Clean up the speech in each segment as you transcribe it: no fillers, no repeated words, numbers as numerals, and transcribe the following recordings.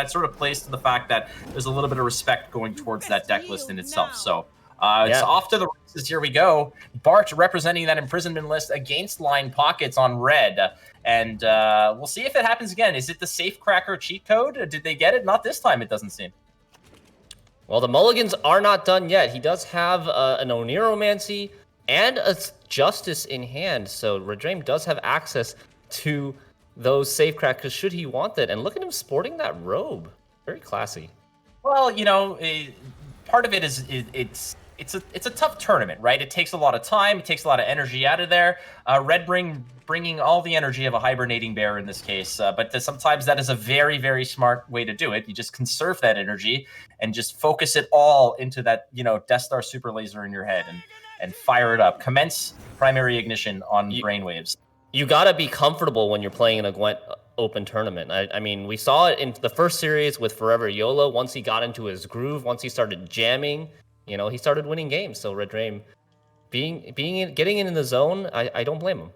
that sort of plays to the fact that there's a little bit of respect going towards that deck list in itself. So it's off to the races. Here we go. Bart representing that imprisonment list against line pockets on red. And we'll see if it happens again. Is it the Safecracker cheat code? Did they get it? Not this time, it doesn't seem. Well, the mulligans are not done yet. He does have an Oniromancy and a Justice in hand. So Redrame does have access to those Safecrackers should he want that. And look at him sporting that robe. Very classy. Well, you know, part of it is it's a tough tournament, right? It takes a lot of time. It takes a lot of energy out of there. Bringing all the energy of a hibernating bear in this case. But sometimes that is a very, very smart way to do it. You just conserve that energy and just focus it all into that, you know, Death Star super laser in your head and fire it up. Commence primary ignition on brainwaves. You gotta be comfortable when you're playing in a Gwent Open tournament. I mean, we saw it in the first series with Forever YOLO. Once he got into his groove, once he started jamming, you know, he started winning games. So Redrame, getting in the zone, I don't blame him.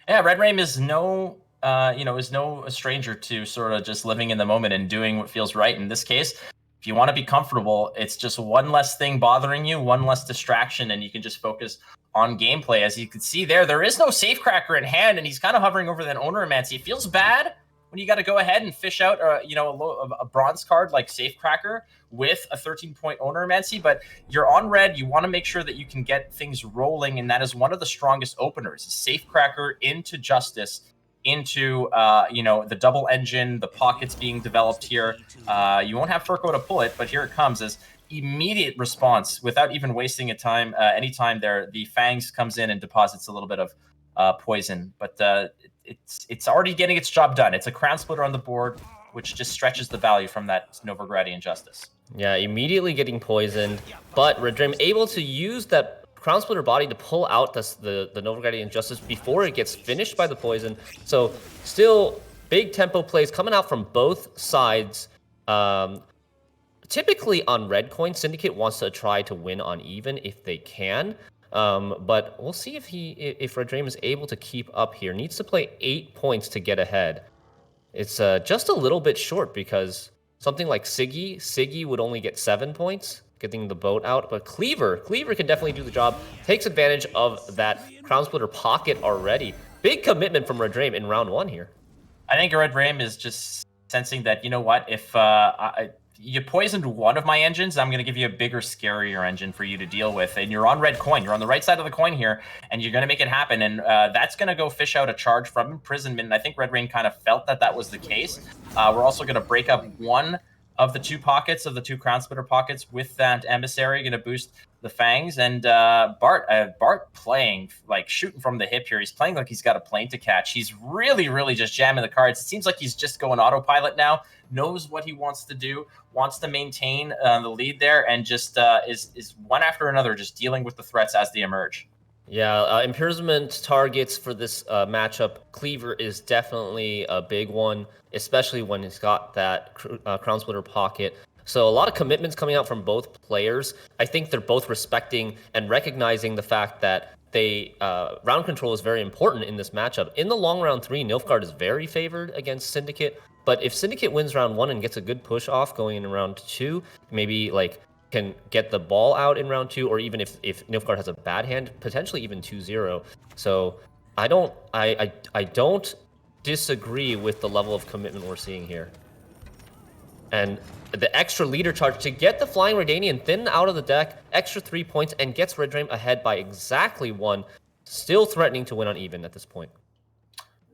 Yeah, Redrame is no stranger to sort of just living in the moment and doing what feels right. In this case, if you want to be comfortable, it's just one less thing bothering you, one less distraction, and you can just focus on gameplay. As you can see there is no Safecracker in hand, and he's kind of hovering over that Oniromancy. It feels bad when you got to go ahead and fish out a bronze card like Safecracker with a 13-point Oniromancy, but you're on red. You want to make sure that you can get things rolling, and that is one of the strongest openers. Safecracker into Justice, into the double engine, the pockets being developed here. You won't have Furco to pull it, but here it comes as immediate response without even wasting any time there. The Fangs comes in and deposits a little bit of poison, but it's already getting its job done. It's a Crown Splitter on the board, which just stretches the value from that Novigradian Justice. Yeah, immediately getting poisoned, but Redrame able to use that Crown Splitter body to pull out the Novigradian Justice before it gets finished by the poison. So still big tempo plays coming out from both sides. Typically on red coin, Syndicate wants to try to win on even if they can. But we'll see if Redrame is able to keep up here. Needs to play 8 points to get ahead. It's just a little bit short because something like Siggy would only get 7 points, getting the boat out. But Cleaver can definitely do the job. Takes advantage of that Crown Splitter pocket already. Big commitment from Redrame in round 1 here. I think Redrame is just sensing that, you know what, if you poisoned one of my engines, I'm going to give you a bigger, scarier engine for you to deal with. And you're on red coin. You're on the right side of the coin here, and you're going to make it happen. And that's going to go fish out a charge from imprisonment. And I think Redrame kind of felt that was the case. We're also going to break up one of the two pockets, of the two Crown Splitter pockets, with that Emissary, going to boost the Fangs. And Bart playing, like, shooting from the hip here. He's playing like he's got a plane to catch. He's really, really just jamming the cards. It seems like he's just going autopilot now, knows what he wants to do, wants to maintain the lead there, and just is one after another just dealing with the threats as they emerge. Yeah, imprisonment targets for this matchup. Cleaver is definitely a big one, especially when he's got that Crown Splitter pocket. So a lot of commitments coming out from both players. I think they're both respecting and recognizing the fact that round control is very important in this matchup. In the long round 3, Nilfgaard is very favored against Syndicate, but if Syndicate wins round 1 and gets a good push off going into round 2, maybe like can get the ball out in round 2, or even if Nilfgaard has a bad hand, potentially even 2-0. So I don't disagree with the level of commitment we're seeing here. And the extra leader charge to get the Flying Redanian thin out of the deck, extra 3 points, and gets Redrame ahead by exactly 1, still threatening to win on even at this point.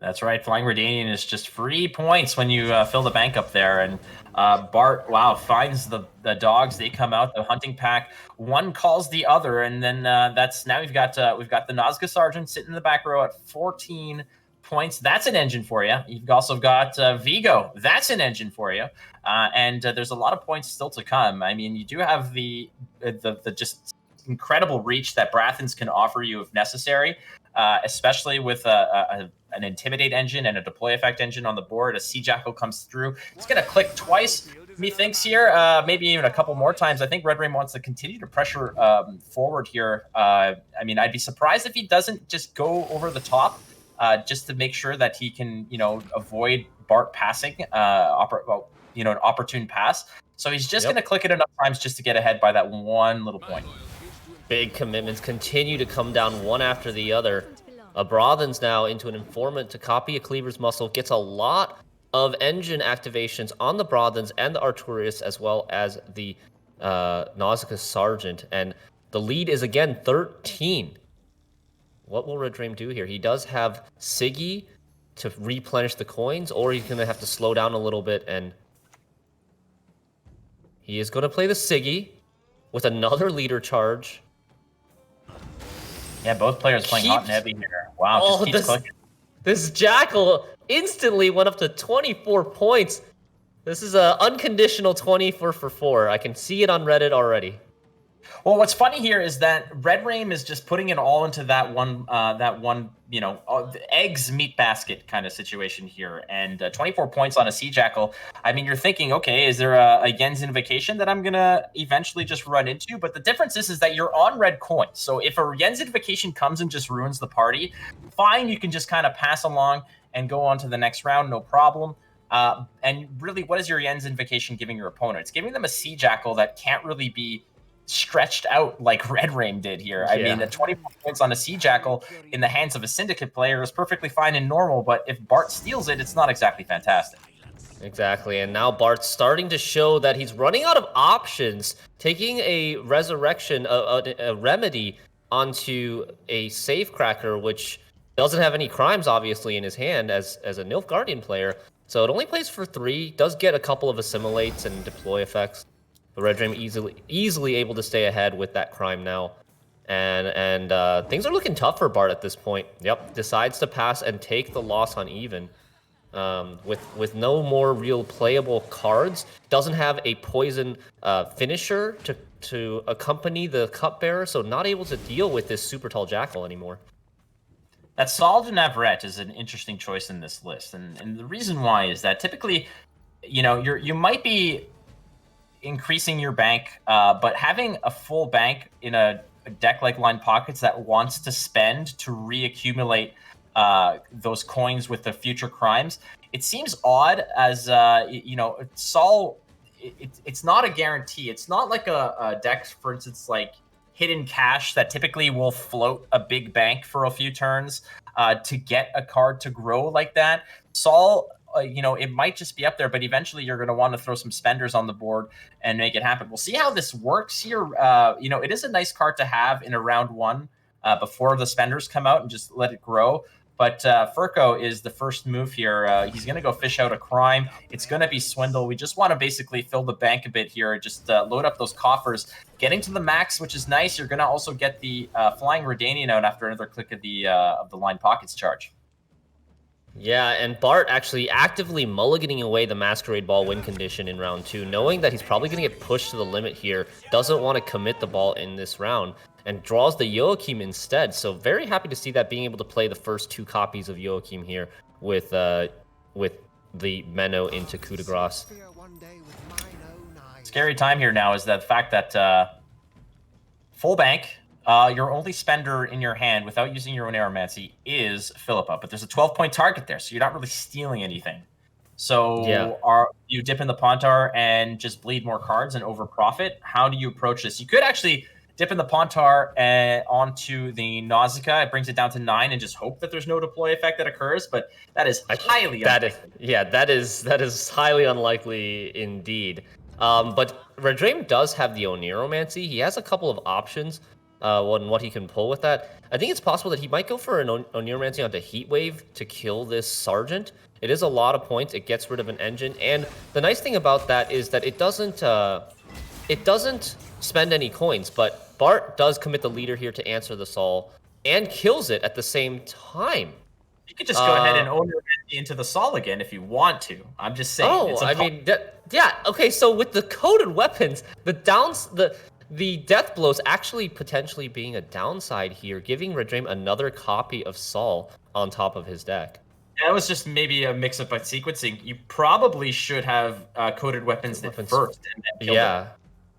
That's right. Flying Redanian is just 3 points when you fill the bank up there. And Bart, wow, finds the dogs. They come out, the hunting pack. One calls the other, and then now we've got the Nazca Sergeant sitting in the back row at 14 points. That's an engine for you. You've also got Vigo. That's an engine for you. And there's a lot of points still to come. I mean, you do have the just incredible reach that Brathens can offer you if necessary, especially with an Intimidate engine and a Deploy Effect engine on the board. A Sea Jackal comes through. It's going to click twice, methinks here, maybe even a couple more times. I think Redrame wants to continue to pressure forward here. I mean, I'd be surprised if he doesn't just go over the top just to make sure that he can, avoid Bart passing. an opportune pass. So he's just going to click it enough times just to get ahead by that one little point. Big commitments continue to come down one after the other. Brothens now into an informant to copy a Cleaver's muscle, gets a lot of engine activations on the Brothens and the Arturius, as well as the Nausicaa Sergeant, and the lead is again 13. What will Redrame do here? He does have Siggy to replenish the coins, or he's going to have to slow down a little bit, and he is going to play the Siggy with another leader charge. Yeah, both players playing hot and heavy here. Wow, just keeps clicking. This Jackal instantly went up to 24 points. This is an unconditional 24 for 4. I can see it on Reddit already. Well, what's funny here is that Redrame is just putting it all into that one, eggs meat basket kind of situation here. And 24 points on a Sea Jackal. I mean, you're thinking, okay, is there a Yen's Invocation that I'm going to eventually just run into? But the difference is that you're on red coins. So if a Yen's Invocation comes and just ruins the party, fine, you can just kind of pass along and go on to the next round, no problem. And really, what is your Yen's Invocation giving your opponent? It's giving them a Sea Jackal that can't really be stretched out like Redrame did here. I mean, the 24 points on a Sea Jackal in the hands of a Syndicate player is perfectly fine and normal, but if Bart steals it, it's not exactly fantastic. Exactly, and now Bart's starting to show that he's running out of options, taking a resurrection, a remedy onto a Safecracker, which doesn't have any crimes, obviously, in his hand as a Nilfgaardian player. So it only plays for 3, does get a couple of assimilates and deploy effects. But Redrame easily able to stay ahead with that crime now. And things are looking tough for Bart at this point. Yep, decides to pass and take the loss on even. With no more real playable cards. Doesn't have a poison finisher to accompany the Cupbearer, so not able to deal with this super tall Jackal anymore. That Saul de Navarrete is an interesting choice in this list. And the reason why is that typically, you might be increasing your bank, but having a full bank in a deck like Line Pockets that wants to spend to reaccumulate those coins with the future crimes, it seems odd as, Saul, it's not a guarantee. It's not like a deck, for instance, like Hidden Cash that typically will float a big bank for a few turns to get a card to grow like that. Saul, it might just be up there, but eventually you're going to want to throw some spenders on the board and make it happen. We'll see how this works here. It is a nice card to have in a round 1 before the spenders come out and just let it grow. But Furco is the first move here. He's going to go fish out a crime. It's going to be Swindle. We just want to basically fill the bank a bit here. Just load up those coffers. Getting to the max, which is nice. You're going to also get the Flying Redanian out after another click of the Line Pockets charge. Yeah, and Bart actually actively mulliganing away the Masquerade Ball win condition in round 2, knowing that he's probably going to get pushed to the limit here, doesn't want to commit the ball in this round, and draws the Joachim instead. So very happy to see that, being able to play the first 2 copies of Joachim here with the Menno into Coup de Grace. Scary time here now is the fact that full bank, your only spender in your hand without using your own Aeromancy is Philippa, but there's a 12-point target there, so you're not really stealing anything. So you dip in the Pontar and just bleed more cards and over profit? How do you approach this? You could actually dip in the Pontar onto the Nausicaa. It brings it down to 9 and just hope that there's no deploy effect that occurs, but that is highly unlikely. That is highly unlikely indeed. But Redrame does have the Oneromancy. He has a couple of options on what he can pull with that. I think it's possible that he might go for an Oneromancy onto Heatwave to kill this Sergeant. It is a lot of points. It gets rid of an engine, and the nice thing about that is that it doesn't spend any coins, but Bart does commit the leader here to answer the Sol and kills it at the same time. You could just go ahead and own your into the Sol again if you want to. I'm just saying. Okay, so with the coded weapons, the death blows actually potentially being a downside here, giving Redrame another copy of Sol on top of his deck. That was just maybe a mix-up by sequencing. You probably should have coded weapons first. And then kill them.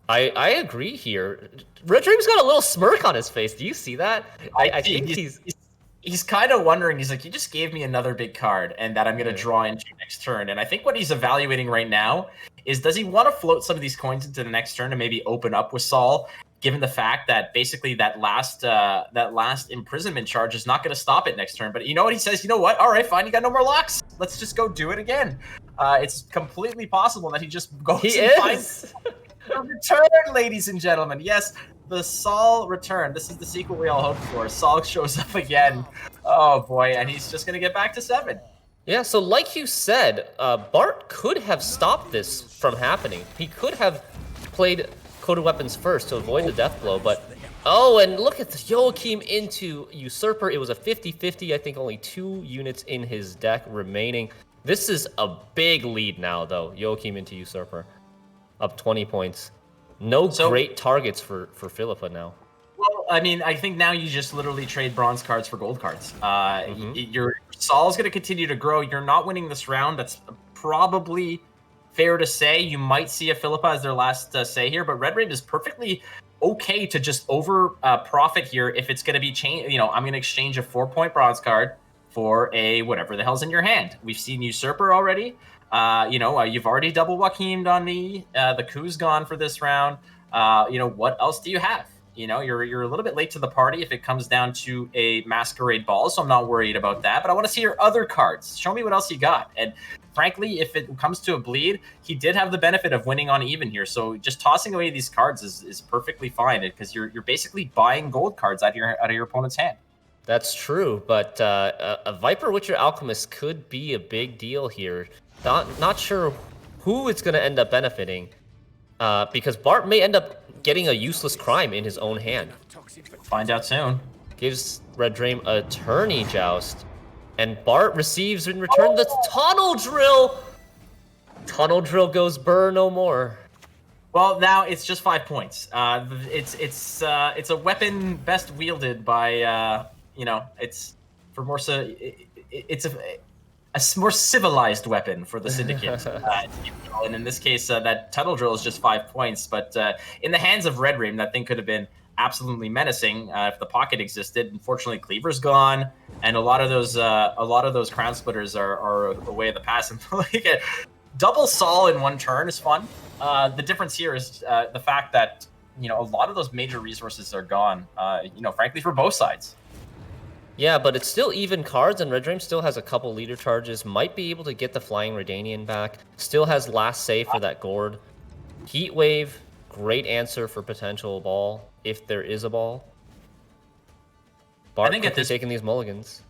I agree here. Redrame's got a little smirk on his face. Do you see that? I think he's he's kind of wondering. He's like, you just gave me another big card, and that I'm going to Yeah. draw into next turn. And I think what he's evaluating right now is, does he want to float some of these coins into the next turn and maybe open up with Saul, given the fact that basically that last imprisonment charge is not going to stop it next turn. But you know what he says? You know what? All right, fine. You got no more locks. Let's just go do it again. It's completely possible that he just goes He and is. finds a return, ladies and gentlemen. Yes. The Saul return. This is the sequel we all hoped for. Saul shows up again. Oh boy, and he's just gonna get back to 7. Yeah, so like you said, Bart could have stopped this from happening. He could have played Coded Weapons first to avoid the death blow, but... Oh, and look at this. Joachim into Usurper. It was a 50-50. I think only 2 units in his deck remaining. This is a big lead now, though. Joachim into Usurper. Up 20 points. No great targets for Philippa now. Well, I mean, I think now you just literally trade bronze cards for gold cards. Your Saul's going to continue to grow. You're not winning this round. That's probably fair to say. You might see a Philippa as their last say here, but Redrame is perfectly okay to just over profit here if it's going to be changed. You know, I'm going to exchange a 4-point bronze card for a whatever the hell's in your hand. We've seen Usurper already. You've already double Joachimed on me. The coup's gone for this round. What else do you have? You know, you're a little bit late to the party if it comes down to a Masquerade Ball, so I'm not worried about that. But I want to see your other cards. Show me what else you got. And frankly, if it comes to a bleed, he did have the benefit of winning on even here. So just tossing away these cards is perfectly fine because you're basically buying gold cards out of your opponent's hand. That's true, but a Viper Witcher Alchemist could be a big deal here. Not sure who it's going to end up benefiting, because Bart may end up getting a useless crime in his own hand. Find out soon. Gives Redrame a Tourney Joust, and Bart receives in return the Tunnel Drill! Tunnel Drill goes burr no more. Well, now it's just 5 points. It's a weapon best wielded by it's for more so it's a more civilized weapon for the Syndicate. And in this case, that Tunnel Drill is just 5 points. But in the hands of Redrame, that thing could have been absolutely menacing if the pocket existed. Unfortunately, Cleaver's gone, and a lot of those Crown Splitters are a way of the past. And like double Saul in one turn is fun. The difference here is the fact that a lot of those major resources are gone. Frankly, for both sides. Yeah, but it's still even cards, and Redrame still has a couple leader charges. Might be able to get the Flying Redanian back. Still has last save for that Gord. Heat Wave, great answer for potential ball, if there is a ball. Bart quickly taking these mulligans.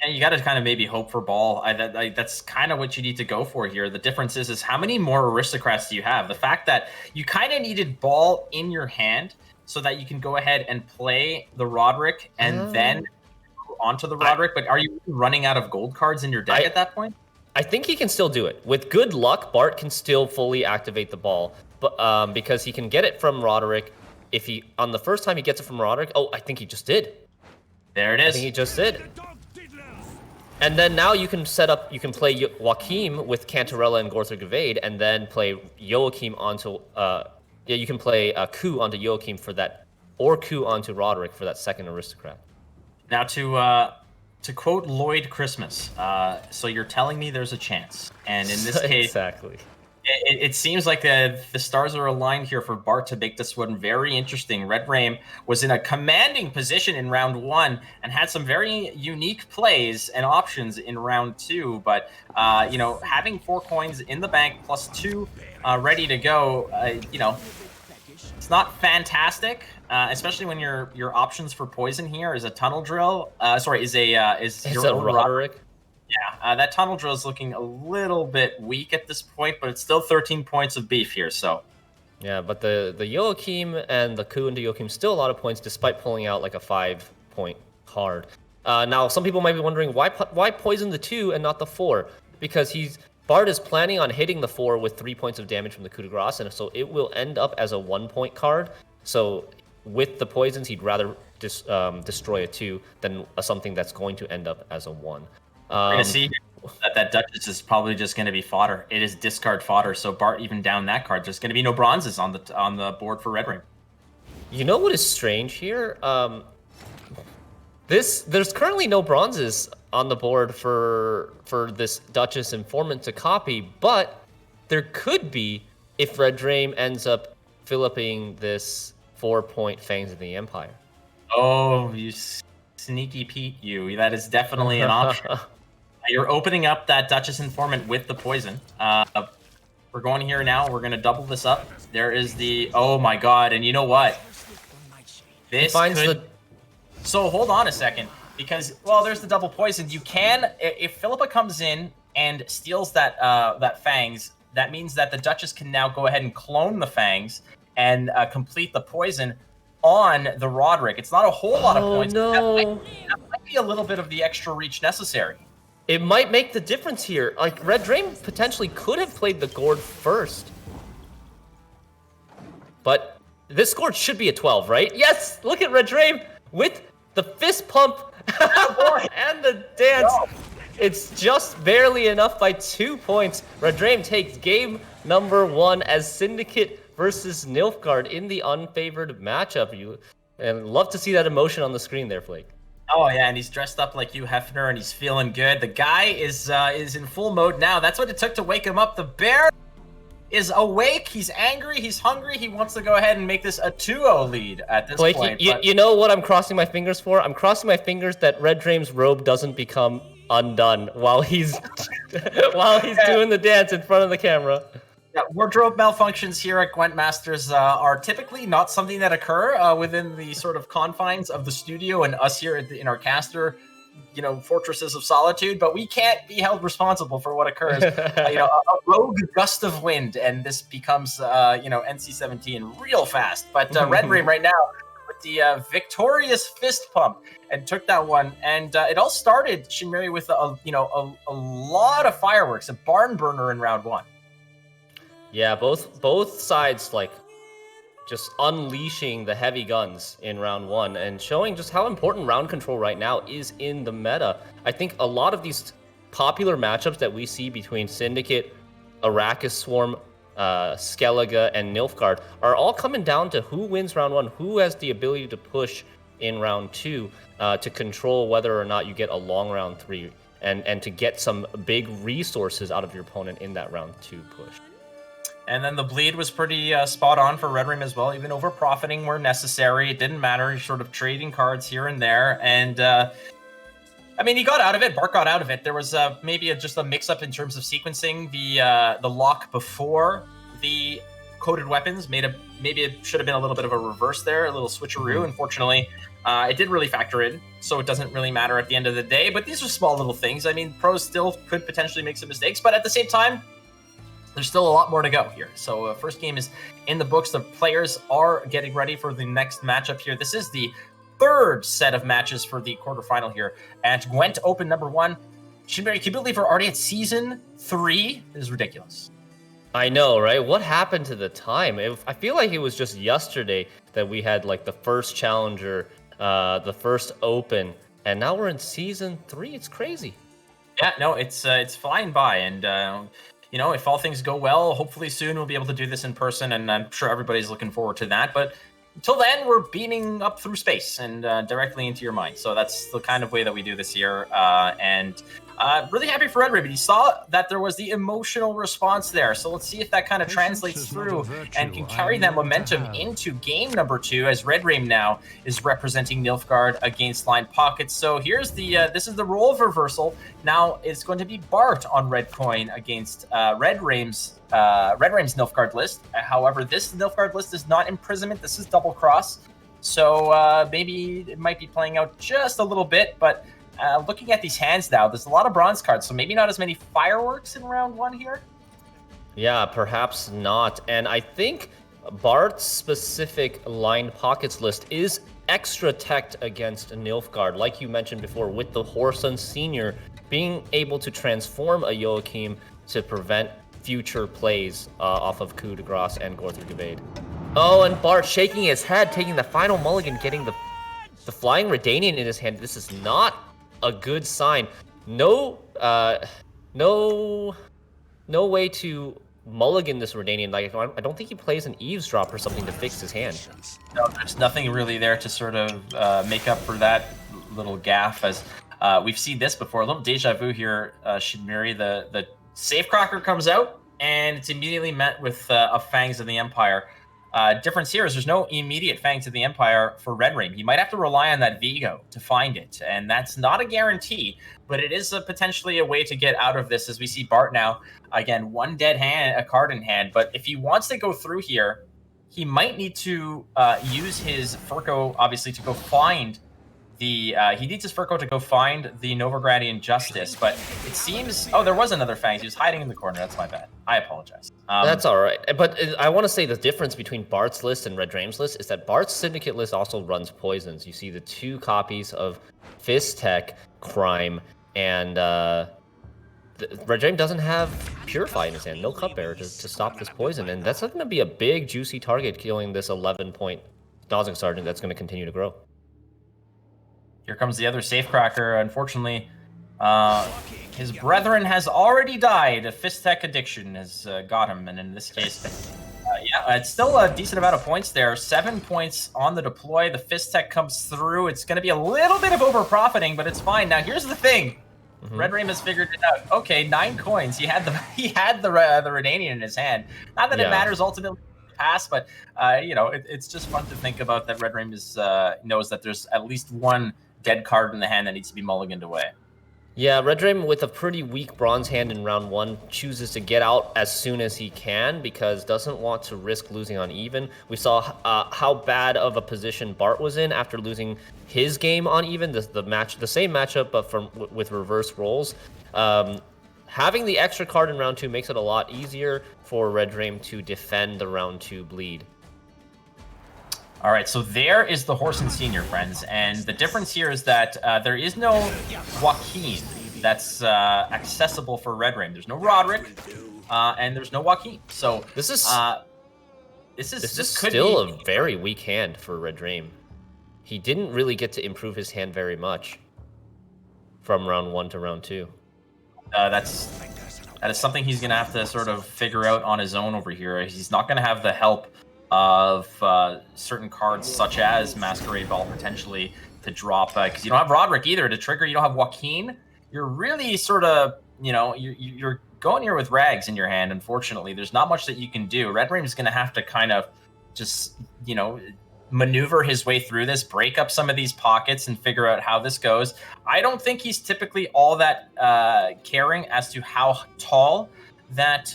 Yeah, you got to kind of maybe hope for ball. That's kind of what you need to go for here. The difference is how many more aristocrats do you have? The fact that you kind of needed ball in your hand so that you can go ahead and play the Roderick and then onto the Roderick, but are you running out of gold cards in your deck at that point? I think he can still do it. With good luck, Bart can still fully activate the ball, but because he can get it from Roderick. If he on the first time he gets it from Roderick, I think he just did. There it is. I think he just did. And then now you can play Joachim with Cantarella and Gorthric Evade, and then play Joachim onto you can play Coup onto Joachim for that, or Coup onto Roderick for that second aristocrat. Now to quote Lloyd Christmas, so you're telling me there's a chance, and in this case, exactly. It seems like the stars are aligned here for Bart to make this one very interesting. Redrame was in a commanding position in round 1 and had some very unique plays and options in round 2. But having 4 coins in the bank plus 2 ready to go, it's not fantastic. Especially when your options for poison here is a Tunnel Drill. Is your own Roderick. Yeah, that Tunnel Drill is looking a little bit weak at this point, but it's still 13 points of beef here. So. Yeah, but the Joachim and the Coup into Joachim still a lot of points, despite pulling out like a 5-point card. Now, some people might be wondering why poison the 2 and not the 4? Because Bart is planning on hitting the 4 with 3 points of damage from the Coup de Grace, and so it will end up as a 1-point card. So with the poisons, he'd rather destroy a 2 than something that's going to end up as a 1. We're gonna see that Duchess is probably just going to be fodder. It is discard fodder. So Bart even down that card. There's going to be no bronzes on the board for Redrame. You know what is strange here? There's currently no bronzes on the board for this Duchess Informant to copy, but there could be if Redrame ends up Philipping this 4-point Fangs of the Empire. Oh, you sneaky Pete, you. That is definitely an option. You're opening up that Duchess Informant with the poison. We're going here now. We're going to double this up. There is the... Oh, my God. And you know what? This could... So hold on a second. Because, well, there's the double poison. You can... If Philippa comes in and steals that that Fangs, that means that the Duchess can now go ahead and clone the Fangs and complete the poison on the Roderick. It's not a whole lot of points. No. That might be a little bit of the extra reach necessary. It might make the difference here. Like, Redrame potentially could have played the Gourd first. But this score should be a 12, right? Yes! Look at Redrame with the fist pump and the dance. No. It's just barely enough by 2 points. Redrame takes game number 1 as Syndicate versus Nilfgaard in the unfavored matchup. And love to see that emotion on the screen there, Flake. Oh yeah, and he's dressed up like Hugh Hefner, and he's feeling good. The guy is in full mode now. That's what it took to wake him up. The bear is awake. He's angry. He's hungry. He wants to go ahead and make this a 2-0 lead at this point. You know what I'm crossing my fingers for? I'm crossing my fingers that Redrame's robe doesn't become undone while he's doing the dance in front of the camera. Yeah, wardrobe malfunctions here at Gwent Masters are typically not something that occur within the sort of confines of the studio and us here in our caster, fortresses of solitude. But we can't be held responsible for what occurs. A rogue gust of wind, and this becomes NC-17 real fast. But Redrame right now with the victorious fist pump and took that one. And it all started, Shinmiri, with a lot of fireworks, a barn burner in round 1. Yeah, both sides just unleashing the heavy guns in round 1 and showing just how important round control right now is in the meta. I think a lot of these popular matchups that we see between Syndicate, Arrakis Swarm, Skellige, and Nilfgaard are all coming down to who wins round 1, who has the ability to push in round 2 to control whether or not you get a long round 3 and to get some big resources out of your opponent in that round 2 push. And then the bleed was pretty spot on for Redrame as well, even over profiting where necessary. It didn't matter. He's sort of trading cards here and there. And, he got out of it. Bart got out of it. There was maybe just a mix-up in terms of sequencing the lock before the coded weapons. Maybe it should have been a little bit of a reverse there, a little switcheroo. Unfortunately, it did really factor in, so it doesn't really matter at the end of the day. But these are small little things. Pros still could potentially make some mistakes, but at the same time, there's still a lot more to go here. So first game is in the books. The players are getting ready for the next matchup here. This is the 3rd set of matches for the quarterfinal here at Gwent Open number 1. Shinmiri, can you believe we're already at season 3? This is ridiculous. I know, right? What happened to the time? I feel like it was just yesterday that we had the first challenger, the first open, and now we're in season 3. It's crazy. Yeah, no, it's flying by, and if all things go well, hopefully soon we'll be able to do this in person, and I'm sure everybody's looking forward to that. But until then, we're beaming up through space and directly into your mind. So that's the kind of way that we do this here. And really happy for Redrame. You saw that there was the emotional response there. So let's see if that kind of translates through and can carry that momentum into game number 2, as Redrame now is representing Nilfgaard against Line Pockets. So here's this is the role of reversal. Now it's going to be Bart on red coin against Redrame's Nilfgaard list. However, this Nilfgaard list is not imprisonment. This is double cross. So maybe it might be playing out just a little bit, but looking at these hands now, there's a lot of bronze cards, so maybe not as many fireworks in round 1 here. Yeah, perhaps not. And I think Bart's specific lined pockets list is extra teched against Nilfgaard, like you mentioned before, with the Horson Senior being able to transform a Joachim to prevent future plays off of Coup de Grace and Gorthric Evade. Oh, and Bart shaking his head, taking the final mulligan, getting the Flying Redanian in his hand. This is not a good sign. No way to mulligan this Redanian. I don't think he plays an Eavesdrop or something to fix his hand. No, there's nothing really there to sort of make up for that little gaff as we've seen this before. A little deja vu here. Shinmiri, the safecracker comes out, and it's immediately met with a Fangs of the Empire. Difference here is there's no immediate Fangs of the Empire for Redrame. You might have to rely on that Vigo to find it, and that's not a guarantee, but it is potentially a way to get out of this, as we see Bart now, again, one dead hand, a card in hand, but if he wants to go through here, he might need to use his Furco, obviously, to go find the... he needs his Furco to go find the Novigradian Justice, but it seems... Oh, there was another Fangs. He was hiding in the corner. That's my bad. I apologize. That's all right. But I want to say the difference between Bart's list and Redrame's list is that Bart's Syndicate list also runs poisons. You see the 2 copies of Fist Tech, Crime, and Redrame doesn't have Purify in his hand. No Cupbearer to stop this poison. And that's going to be a big, juicy target killing this 11-point Dodging Sergeant that's going to continue to grow. Here comes the other Safecracker. Unfortunately, his brethren has already died. A Fist Tech addiction has got him, and in this case, yeah, it's still a decent amount of points there. 7 points on the deploy. The Fist Tech comes through. It's going to be a little bit of over-profiting, but it's fine. Now, here's the thing. Redrame has figured it out. Okay, 9 coins. He had the Redanian in his hand. Not that it matters ultimately pass, but you know, it's just fun to think about that Redrame is knows that there's at least one dead card in the hand that needs to be mulliganed away. Yeah, Redrame with a pretty weak bronze hand in round 1 chooses to get out as soon as he can because doesn't want to risk losing on even. We saw how bad of a position Bart was in after losing his game on even, the same matchup but with reverse roles. Having the extra card in round 2 makes it a lot easier for Redrame to defend the round 2 bleed. All right, so there is the Horson Senior, friends, and the difference here is that there is no Joaquin that's accessible for Redrame. There's no Roderick, and there's no Joaquin. So this is could still be a very weak hand for Redrame. He didn't really get to improve his hand very much from round 1 to round 2. That is something he's gonna have to sort of figure out on his own over here. He's not gonna have the help of certain cards such as Masquerade Ball potentially to drop, because you don't have Roderick either to trigger. You don't have Joaquin. You're really sort of, you know, you're going here with rags in your hand. Unfortunately, there's not much that you can do. Redrame is going to have to kind of just, you know, maneuver his way through this, break up some of these pockets and figure out how this goes. I don't think he's typically all that caring as to how tall that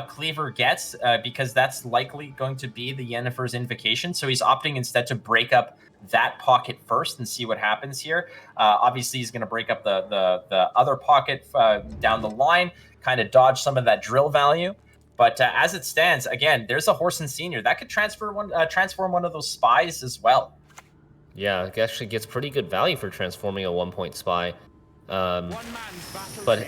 Cleaver gets, because that's likely going to be the Yennefer's Invocation. So he's opting instead to break up that pocket first and see what happens here. Obviously, he's going to break up the other pocket down the line, kind of dodge some of that drill value. But as it stands, again, there's a Horson Senior that could transform one of those spies as well. Yeah, it actually gets pretty good value for transforming a 1-point spy. But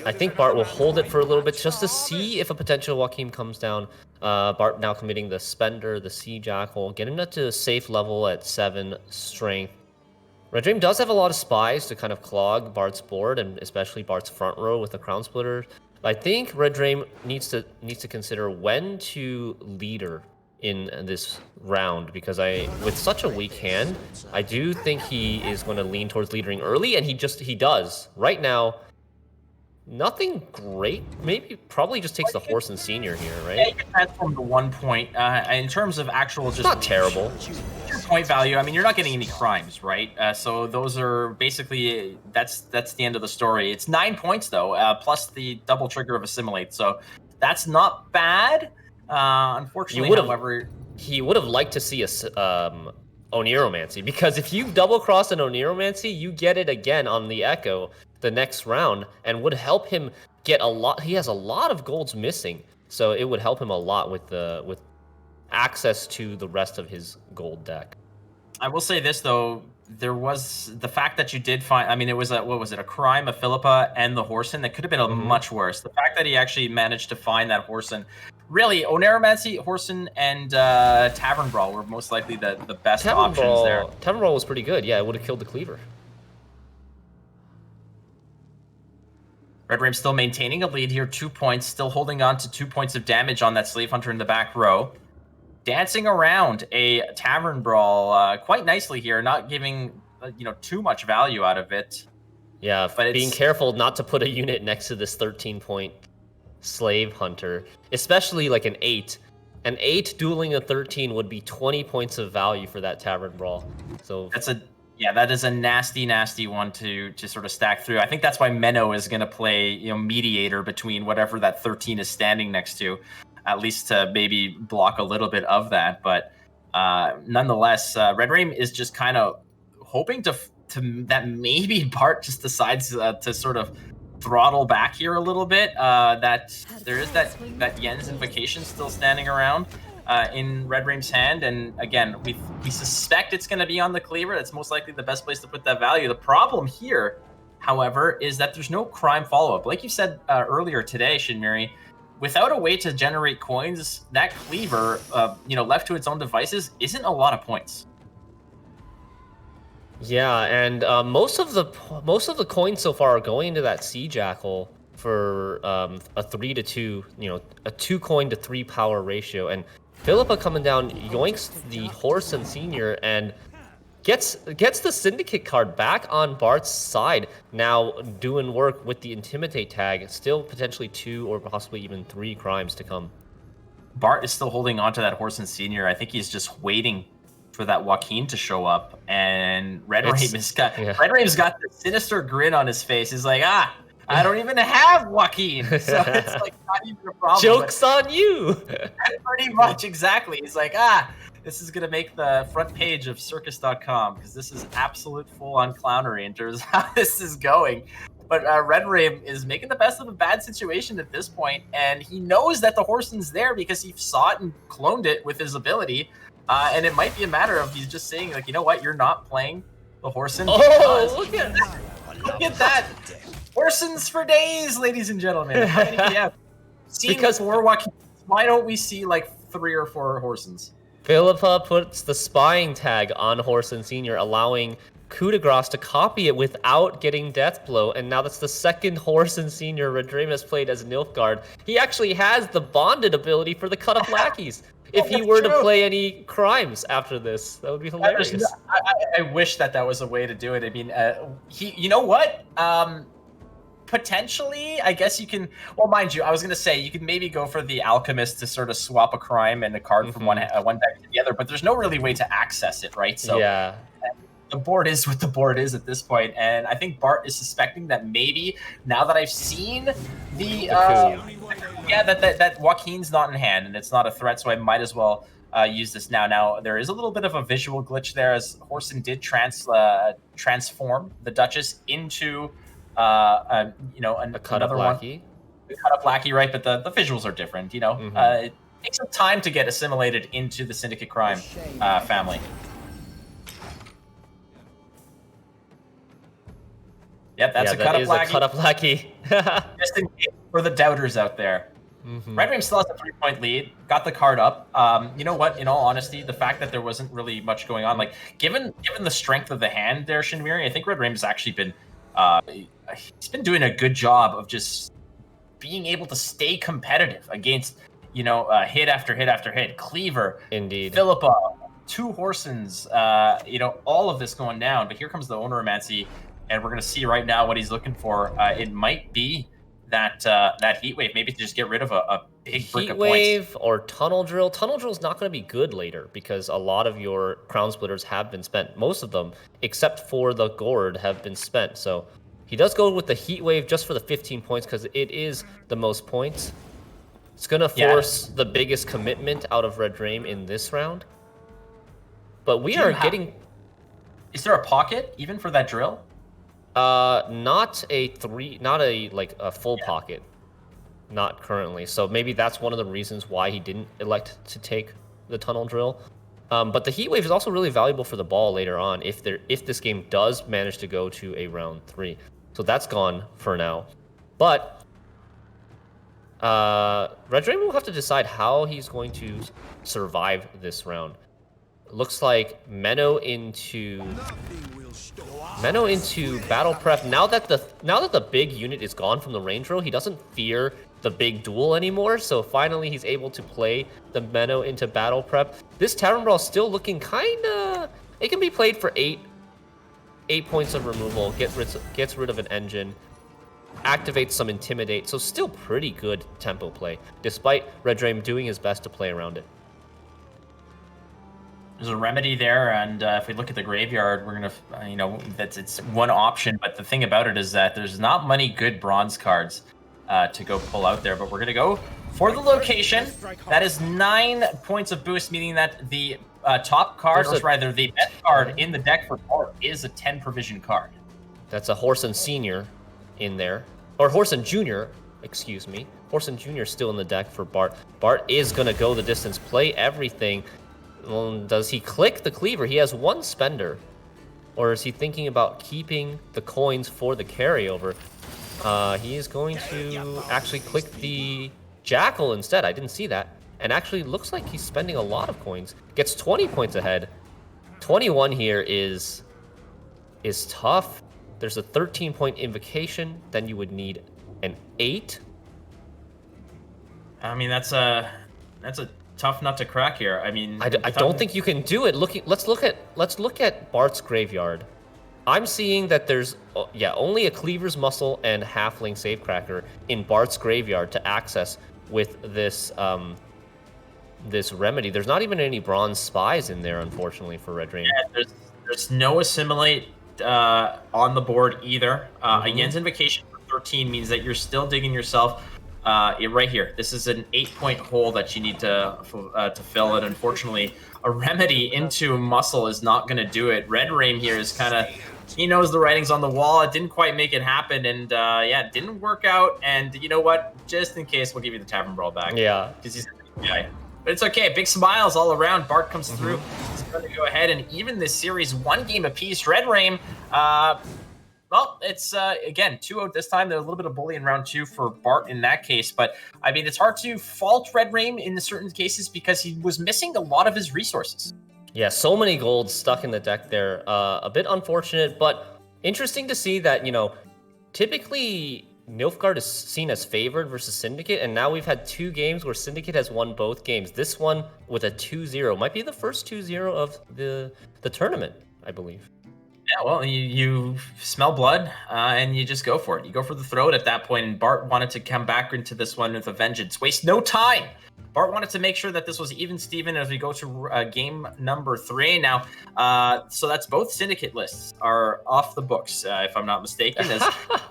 I think Bart will hold it for a little bit just to see if a potential Joaquin comes down. Bart now committing the Spender, the Sea Jackal, getting that to a safe level at 7 strength. Redrame does have a lot of spies to kind of clog Bart's board, and especially Bart's front row with the Crown Splitter. But I think Redrame needs to consider when to leader in this round, because with such a weak hand, I do think he is going to lean towards leadering early, and he does. Right now, nothing great. Probably just takes the Horson Senior here, right? Yeah, you can transform to 1 point. In terms of actual just... Not terrible. Point value, I mean, you're not getting any crimes, right? So those are basically, that's the end of the story. It's 9 points, though, plus the double trigger of Assimilate. So that's not bad. Unfortunately, however, he would have liked to see a Oniromancy, because if you double cross an Oniromancy, you get it again on the Echo the next round, and would help him get a lot. He has a lot of golds missing, so it would help him a lot with access to the rest of his gold deck. I will say this, though. There was the fact that you did find, I mean, it was a crime, a Philippa, and the Horson that could have been much worse. The fact that he actually managed to find that Horson, really, Oniromancy, Horson, and Tavern Brawl were most likely the best options there. Tavern Brawl was pretty good. Yeah, it would have killed the Cleaver. Redrame still maintaining a lead here, 2 points, still holding on to 2 points of damage on that Slave Hunter in the back row. Dancing around a Tavern Brawl quite nicely here, not giving too much value out of it. Yeah, But being careful not to put a unit next to this 13-point slave hunter, especially like an 8. An 8 dueling a 13 would be 20 points of value for that Tavern Brawl. So that is a nasty one to sort of stack through. I think that's why Menno is going to play mediator between whatever that 13 is standing next to, at least to maybe block a little bit of that. But nonetheless, Redrame is just kind of hoping to that maybe Bart just decides to sort of throttle back here a little bit. That there is that Yen's Invocation still standing around in Redrame's hand, and again, we suspect it's going to be on the cleaver. That's most likely the best place to put that value. The problem here, however, is that there's no crime follow-up. Like you said earlier today, Shinmiri, without a way to generate coins, that cleaver, left to its own devices, isn't a lot of points. Yeah, and most of the coins so far are going into that Sea Jackal for a 3-to-2, a 2 coin to 3 power ratio. And Philippa coming down yoinks the Horse and Senior and gets the Syndicate card back on Bart's side. Now doing work with the Intimidate tag, still potentially 2 or possibly even 3 crimes to come. Bart is still holding on to that Horse and Senior. I think he's just waiting for that Joaquin to show up, and Redrame's got the sinister grin on his face. He's like, I don't even have Joaquin, so it's like not even a problem. Joke's on you. Pretty much, exactly. He's like, this is gonna make the front page of circus.com because this is absolute full-on clownery in terms of how this is going. But Redrame is making the best of a bad situation at this point, and he knows that the Horsen's there because he saw it and cloned it with his ability. And it might be a matter of he's just saying, like, you know what, you're not playing the Horsen. Oh, look at that. Look at that. Horsens for days, ladies and gentlemen. How many do you have? Because 4 Joaquin, why don't we see like 3 or 4 Horsens? Philippa puts the spying tag on Horsen Senior, allowing Coup de Grace to copy it without getting Deathblow, and now that's the second Horsen Senior Redrame has played as Nilfgaard. He actually has the bonded ability for the cut-up lackeys. If he were to play any crimes after this, that would be hilarious. I wish that was a way to do it. I mean, you know what? Potentially, I guess you can. Well, mind you, I was going to say you could maybe go for the Alchemist to sort of swap a crime and a card from one deck to the other, but there's no really way to access it, right? So yeah. The board is what the board is at this point, and I think Bart is suspecting that maybe now that I've seen that Joaquin's not in hand and it's not a threat, so I might as well use this now. Now there is a little bit of a visual glitch there, as Horsen did transform the Duchess into a cut-up lackey. The cut-up lackey, right? But the visuals are different. It takes some time to get assimilated into the Syndicate Crime family. Yep, that's a cut-up lackey. Just in case for the doubters out there. Redrame still has a 3-point lead, got the card up. You know what? In all honesty, the fact that there wasn't really much going on, like given the strength of the hand there, Shinmiri, I think Redrame has actually been he's been doing a good job of just being able to stay competitive against hit after hit after hit. Cleaver, indeed. Philippa, 2 Horsens, all of this going down. But here comes the Owneromancy. And we're going to see right now what he's looking for. It might be that Heat Wave, maybe to just get rid of a big brick of points. Heat Wave or Tunnel Drill. Tunnel Drill is not going to be good later because a lot of your Crown Splitters have been spent. Most of them, except for the Gourd, have been spent. So he does go with the Heat Wave just for the 15 points because it is the most points. It's going to force the biggest commitment out of Redrame in this round. But we are getting... Is there a pocket even for that drill? Not a full pocket, not currently. So maybe that's one of the reasons why he didn't elect to take the Tunnel Drill. But the Heat Wave is also really valuable for the ball later on if this game does manage to go to a round 3. So that's gone for now. But Redrame will have to decide how he's going to survive this round. Looks like Menno into battle prep. Now that the big unit is gone from the range row, he doesn't fear the big duel anymore. So finally, he's able to play the Menno into battle prep. This Tavern Brawl still looking kinda. It can be played for 8 8 points of removal, gets rid of an engine, activates some Intimidate, so still pretty good tempo play, despite Redrame doing his best to play around it. There's a remedy there, and if we look at the graveyard, we're gonna, it's one option. But the thing about it is that there's not many good bronze cards to go pull out there. But we're gonna go for the location. That is 9 points of boost, meaning that the top card, or rather the best card in the deck for Bart is a 10 provision card. That's a Horson Senior in there, or Horson Junior, excuse me. Horson Junior still in the deck for Bart. Bart is gonna go the distance, play everything. Well, does he click the cleaver? He has one spender. Or is he thinking about keeping the coins for the carryover? He is going to actually click the Jackal instead. I didn't see that. And actually looks like he's spending a lot of coins. Gets 20 points ahead. 21 here is tough. There's a 13-point invocation. Then you would need an 8. I mean, that's a tough nut to crack here. I mean, I don't think you can do it. Let's look at Bart's graveyard. I'm seeing that there's only a Cleaver's Muscle and Halfling Safecracker in Bart's graveyard to access with this this remedy. There's not even any Bronze Spies in there, unfortunately, for Redrame. Yeah, there's no Assimilate on the board either. A Yen's Invocation for 13 means that you're still digging yourself right here. This is an 8-point hole that you need to fill, and unfortunately, a remedy into muscle is not going to do it. Redrame here is kind of, he knows the writing's on the wall. It didn't quite make it happen, and it didn't work out. And you know what? Just in case, we'll give you the Tavern Brawl back. Yeah, because he's a guy. But it's okay. Big smiles all around. Bart comes through. He's going to go ahead and even this series 1 game apiece. Redrame. Well, it's, again, 2-0 this time. There's a little bit of bully in round 2 for Bart in that case. But, I mean, it's hard to fault Redrame in certain cases because he was missing a lot of his resources. Yeah, so many golds stuck in the deck there. A bit unfortunate, but interesting to see that, typically Nilfgaard is seen as favored versus Syndicate, and now we've had 2 games where Syndicate has won both games. This one with a 2-0. Might be the first 2-0 of the tournament, I believe. Yeah, well, you smell blood, and you just go for it. You go for the throat at that point, and Bart wanted to come back into this one with a vengeance. Waste no time! Bart wanted to make sure that this was even Steven as we go to game number 3 now. So that's both Syndicate lists are off the books, if I'm not mistaken.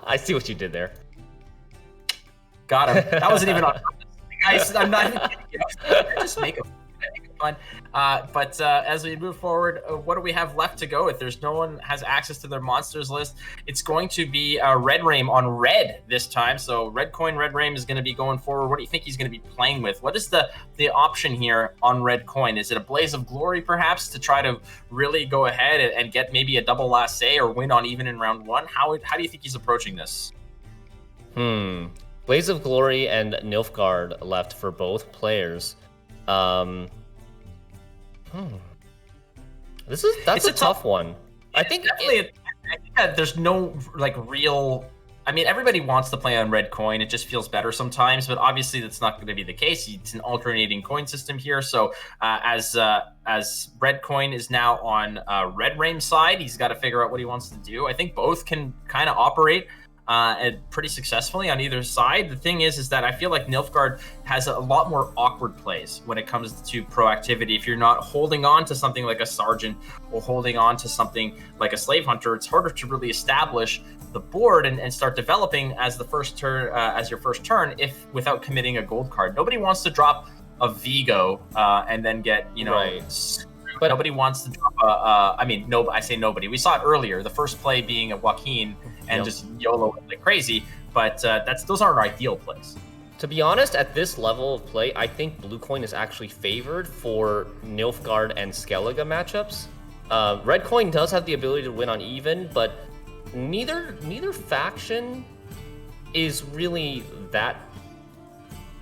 I see what you did there. Got him. That wasn't even on purpose. Guys, I'm not even kidding. I just make it fun. But as we move forward, what do we have left to go with? There's no one has access to their monsters list. It's going to be Redrame on red this time. So red coin Redrame is going to be going forward. What do you think he's going to be playing with? What is the option here on red coin? Is it a Blaze of Glory perhaps to try to really go ahead and get maybe a double last say or win on even in round 1? How do you think he's approaching this? Blaze of Glory and Nilfgaard left for both players. That's a tough one. I think that there's no real. I mean, everybody wants to play on red coin. It just feels better sometimes, but obviously that's not going to be the case. It's an alternating coin system here. So as red coin is now on Redrame's side, he's got to figure out what he wants to do. I think both can kind of operate pretty successfully on either side. The thing is that I feel like Nilfgaard has a lot more awkward plays when it comes to proactivity. If you're not holding on to something like a Sergeant or holding on to something like a Slave Hunter, it's harder to really establish the board and start developing as the first turn, as your first turn, if without committing a gold card. Nobody wants to drop a Vigo and then get right. But nobody wants to drop I say nobody. We saw it earlier. The first play being a Joaquin and just YOLO like crazy. But those aren't ideal plays. To be honest, at this level of play, I think blue coin is actually favored for Nilfgaard and Skellige matchups. Red coin does have the ability to win on even, but neither faction is really that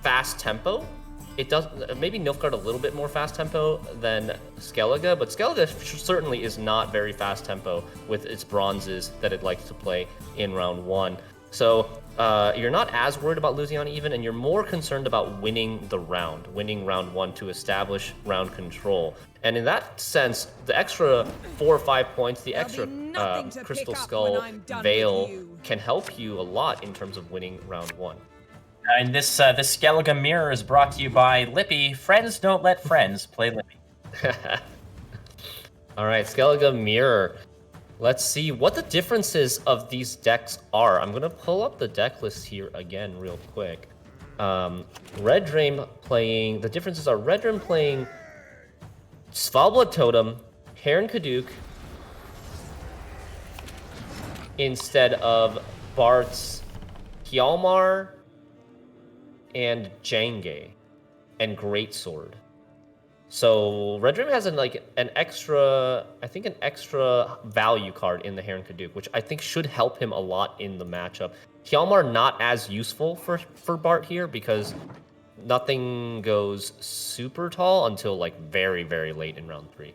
fast tempo. It does maybe Nilfgaard a little bit more fast tempo than Skellige, but Skellige certainly is not very fast tempo with its bronzes that it likes to play in round 1. So you're not as worried about losing on even, and you're more concerned about winning round 1 to establish round control. And in that sense, the extra 4 or 5 points, the extra Crystal Skull Veil can help you a lot in terms of winning round 1. And this Skellige Mirror is brought to you by Lippy. Friends don't let friends play Lippy. All right, Skellige Mirror. Let's see what the differences of these decks are. I'm gonna pull up the deck list here again real quick. Redrame playing, the differences are Redrame playing Svalbard Totem, Heron Kaduk, instead of Bart's Hjalmar and Jangay and Greatsword. So Redrame has an extra value card in the Heron Kaduk, which I think should help him a lot in the matchup. Hjalmar not as useful for Bart here because nothing goes super tall until like very, very late in round 3.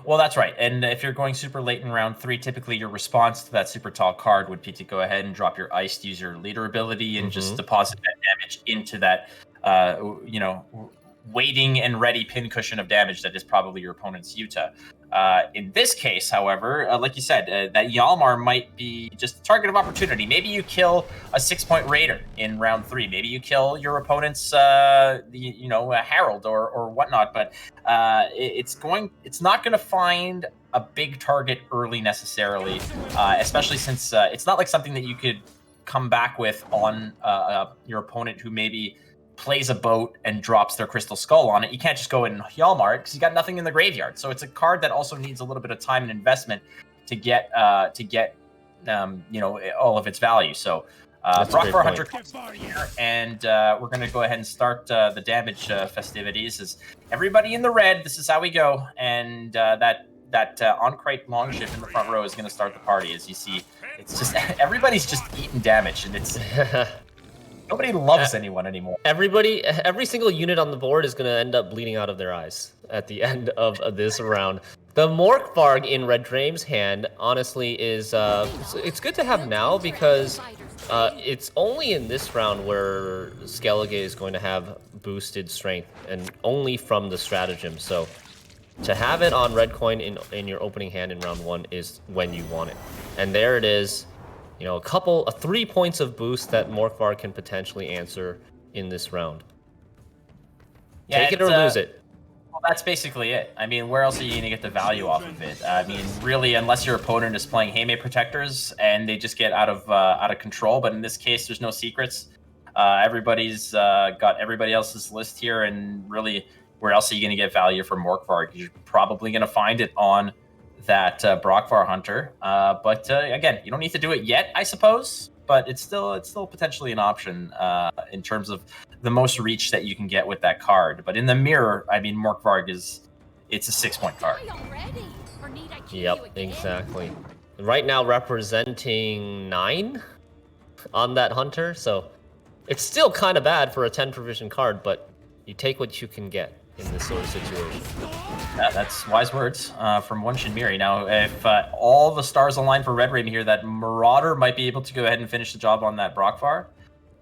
Well, that's right. And if you're going super late in round 3, typically your response to that super tall card would be to go ahead and drop your ice, use your leader ability, and just deposit that damage into that, waiting and ready pincushion of damage that is probably your opponent's Yuta. In this case, however, like you said, that Hjalmar might be just a target of opportunity. Maybe you kill a 6-point Raider in round 3. Maybe you kill your opponent's, a Herald or whatnot. But it's not going to find a big target early necessarily, especially since it's not like something that you could come back with on your opponent who maybe plays a boat and drops their Crystal Skull on it. You can't just go in Hjalmar because you got nothing in the graveyard. So it's a card that also needs a little bit of time and investment to get all of its value. So Brockvar Hunter comes here, and we're going to go ahead and start the damage festivities. As everybody in the red, this is how we go, and that Onkrite Longship in the front row is going to start the party. As you see, it's just everybody's just eating damage, and it's. Nobody loves anyone anymore. Every single unit on the board is going to end up bleeding out of their eyes at the end of this round. The Morkvarg in Redrame's hand, honestly, is it's good to have now because it's only in this round where Skellige is going to have boosted strength, and only from the stratagem. So to have it on red coin in your opening hand in round 1 is when you want it. And there it is. 3 points of boost that Morkvar can potentially answer in this round. Yeah, take it or lose it. Well, that's basically it. I mean, where else are you going to get the value off of it? I mean, really, unless your opponent is playing Heimei Protectors and they just get out of control. But in this case, there's no secrets. Everybody's got everybody else's list here, and really, where else are you going to get value from Morkvar? You're probably going to find it on that Brockvar Hunter, but again, you don't need to do it yet, I suppose. But it's still potentially an option in terms of the most reach that you can get with that card. But in the mirror, I mean, Morkvarg it's a 6-point card. Yep, exactly. Right now, representing 9 on that Hunter, so it's still kind of bad for a 10 provision card, but you take what you can get in this sort of situation. Yeah, that's wise words from one Shinmiri. Now, if all the stars align for Redrame here, that Marauder might be able to go ahead and finish the job on that Brockvar.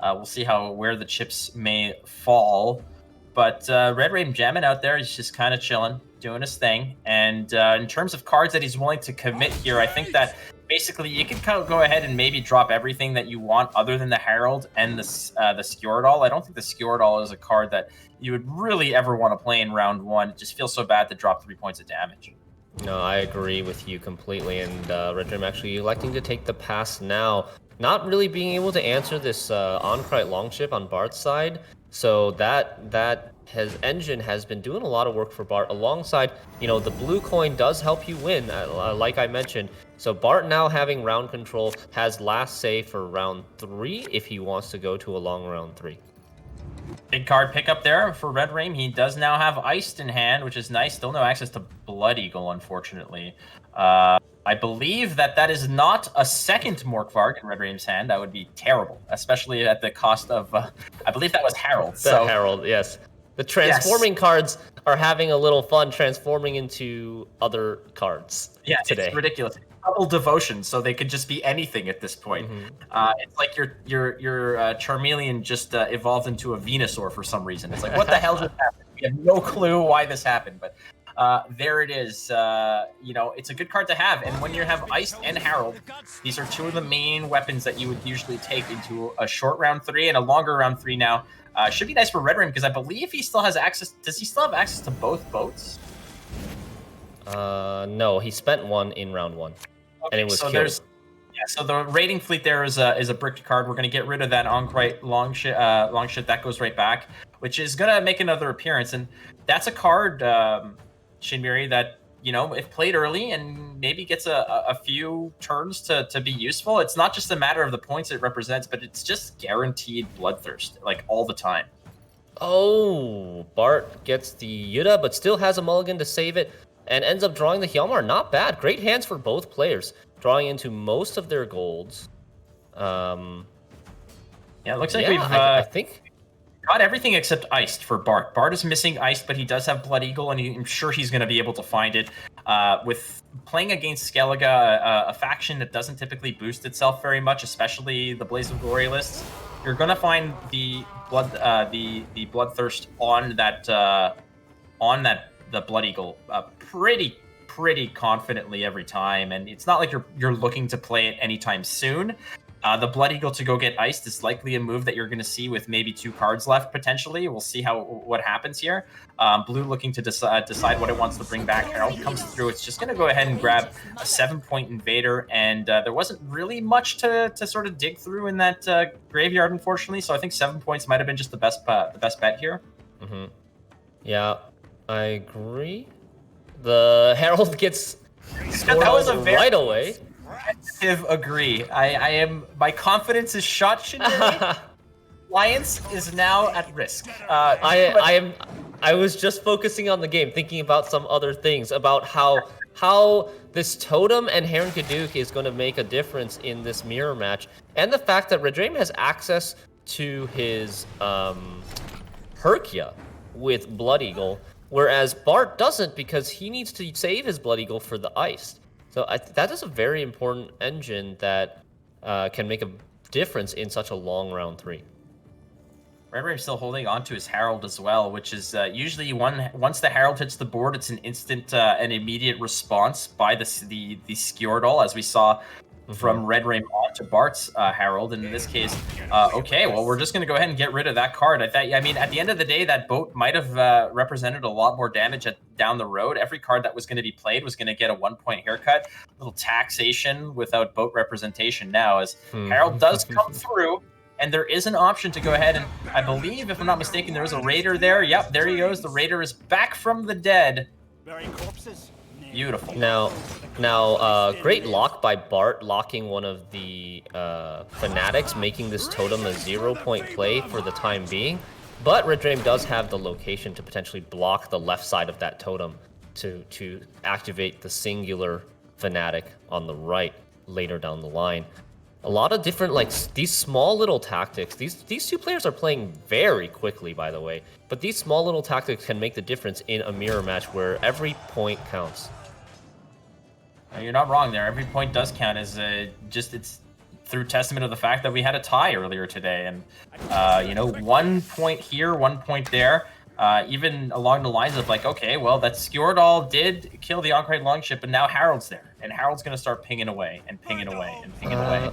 We'll see where the chips may fall. But Redrame jamming out there, he's just kind of chilling, doing his thing. And in terms of cards that he's willing to commit here, I think that basically you can kind of go ahead and maybe drop everything that you want other than the Herald and the Skjordal. I don't think the Skjordal is a card that you would really ever want to play in round 1. It just feels so bad to drop 3 points of damage. No, I agree with you completely. And Redrame actually electing to take the pass now. Not really being able to answer this Onkrite Longship on Bart's side. So that engine has been doing a lot of work for Bart alongside, the blue coin does help you win, like I mentioned. So Bart now having round control has last say for round 3 if he wants to go to a long round 3. Big card pickup there for Redrame. He does now have Iced in hand, which is nice. Still no access to Blood Eagle, unfortunately. I believe that is not a second Morkvarg in Redrame's hand. That would be terrible, especially at the cost of, I believe that was Herald. The Herald, yes. The transforming cards are having a little fun transforming into other cards. Yeah, today. It's ridiculous. Double devotion, so they could just be anything at this point. It's like your Charmeleon just evolved into a Venusaur for some reason. It's like, what the hell just happened? We have no clue why this happened, but there it is. You know, it's a good card to have, and when you have Ice and Herald, these are two of the main weapons that you would usually take into a short round 3 and a longer round 3 now. Should be nice for Redrame because I believe he still has access. Does he still have access to both boats? No, he spent one in round 1, and it was so killed. Yeah, so the raiding fleet there is a bricked card. We're gonna get rid of that Onquite long shit that goes right back, which is gonna make another appearance, and that's a card, Shinmiri, that, you know, if played early and maybe gets a few turns to be useful. It's not just a matter of the points it represents, but it's just guaranteed bloodthirst, like all the time. Oh, Bart gets the Yuta, but still has a mulligan to save it, and ends up drawing the Hjalmar. Not bad. Great hands for both players, drawing into most of their golds. Yeah, it looks like yeah, we've I think got everything except Iced for Bart. Bart is missing Iced, but he does have Blood Eagle, and I'm sure he's going to be able to find it. With playing against Skellige, a faction that doesn't typically boost itself very much, especially the Blaze of Glory lists, you're going to find the blood, the Bloodthirst on the Blood Eagle pretty confidently every time, and it's not like you're looking to play it anytime soon. The Blood Eagle to go get iced is likely a move that you're going to see with maybe 2 cards left potentially. We'll see what happens here. Blue looking to decide what it wants to bring back. Herald comes through. It's just going to go ahead and grab a 7-point invader, and there wasn't really much to sort of dig through in that graveyard, unfortunately. So I think 7 points might have been just the best bet here. Yeah, I agree. The Herald gets scored right away. Agree. My confidence is shot, Shinmiri. Alliance is now at risk. I was just focusing on the game, thinking about some other things, about how this Totem and Heron Kaduk is going to make a difference in this mirror match, and the fact that Redrame has access to his Herkia with Blood Eagle, whereas Bart doesn't because he needs to save his Blood Eagle for the ice. So that is a very important engine that can make a difference in such a long round 3. Redrame's still holding on to his Herald as well, which is usually once the Herald hits the board, it's an instant and immediate response by the Skjordal, as we saw from Redrame onto Bart's Herald. And in this case, okay, well, we're just going to go ahead and get rid of that card. I mean, at the end of the day, that boat might have represented a lot more damage down the road. Every card that was going to be played was going to get a 1-point haircut. A little taxation without boat representation now, as Herald does come through. And there is an option to go ahead and, I believe, if I'm not mistaken, there is a Raider there. Yep, there he goes. The Raider is back from the dead. Beautiful. Now, great lock by Bart, locking one of the Fanatics, making this Totem a 0-point play for the time being. But Redrame does have the location to potentially block the left side of that Totem to activate the singular Fanatic on the right later down the line. A lot of different, like, these small little tactics. These two players are playing very quickly, by the way. But these small little tactics can make the difference in a mirror match where every point counts. You're not wrong there. Every point does count, as it's through testament of the fact that we had a tie earlier today. And, you know, 1 point here, 1 point there. Even along the lines of, like, okay, well, that Skjordal did kill the Onkrite Longship, but now Harold's there. And Harold's going to start pinging away and pinging away and pinging away.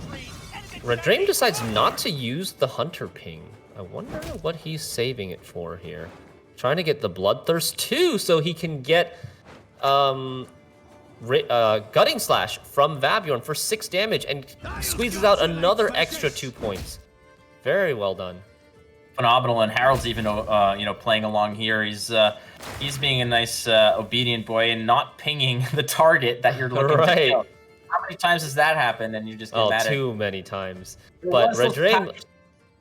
Redrame decides not to use the Hunter Ping. I wonder what he's saving it for here. Trying to get the Bloodthirst too, so he can get Gutting Slash from Vabjorn for 6 damage and squeezes out another extra 2 points. Very well done. Phenomenal, and Harold's even you know, playing along here. He's being a nice obedient boy and not pinging the target that you're looking to kill. How many times has that happened and you just get mad at? Too many times. But Redrame...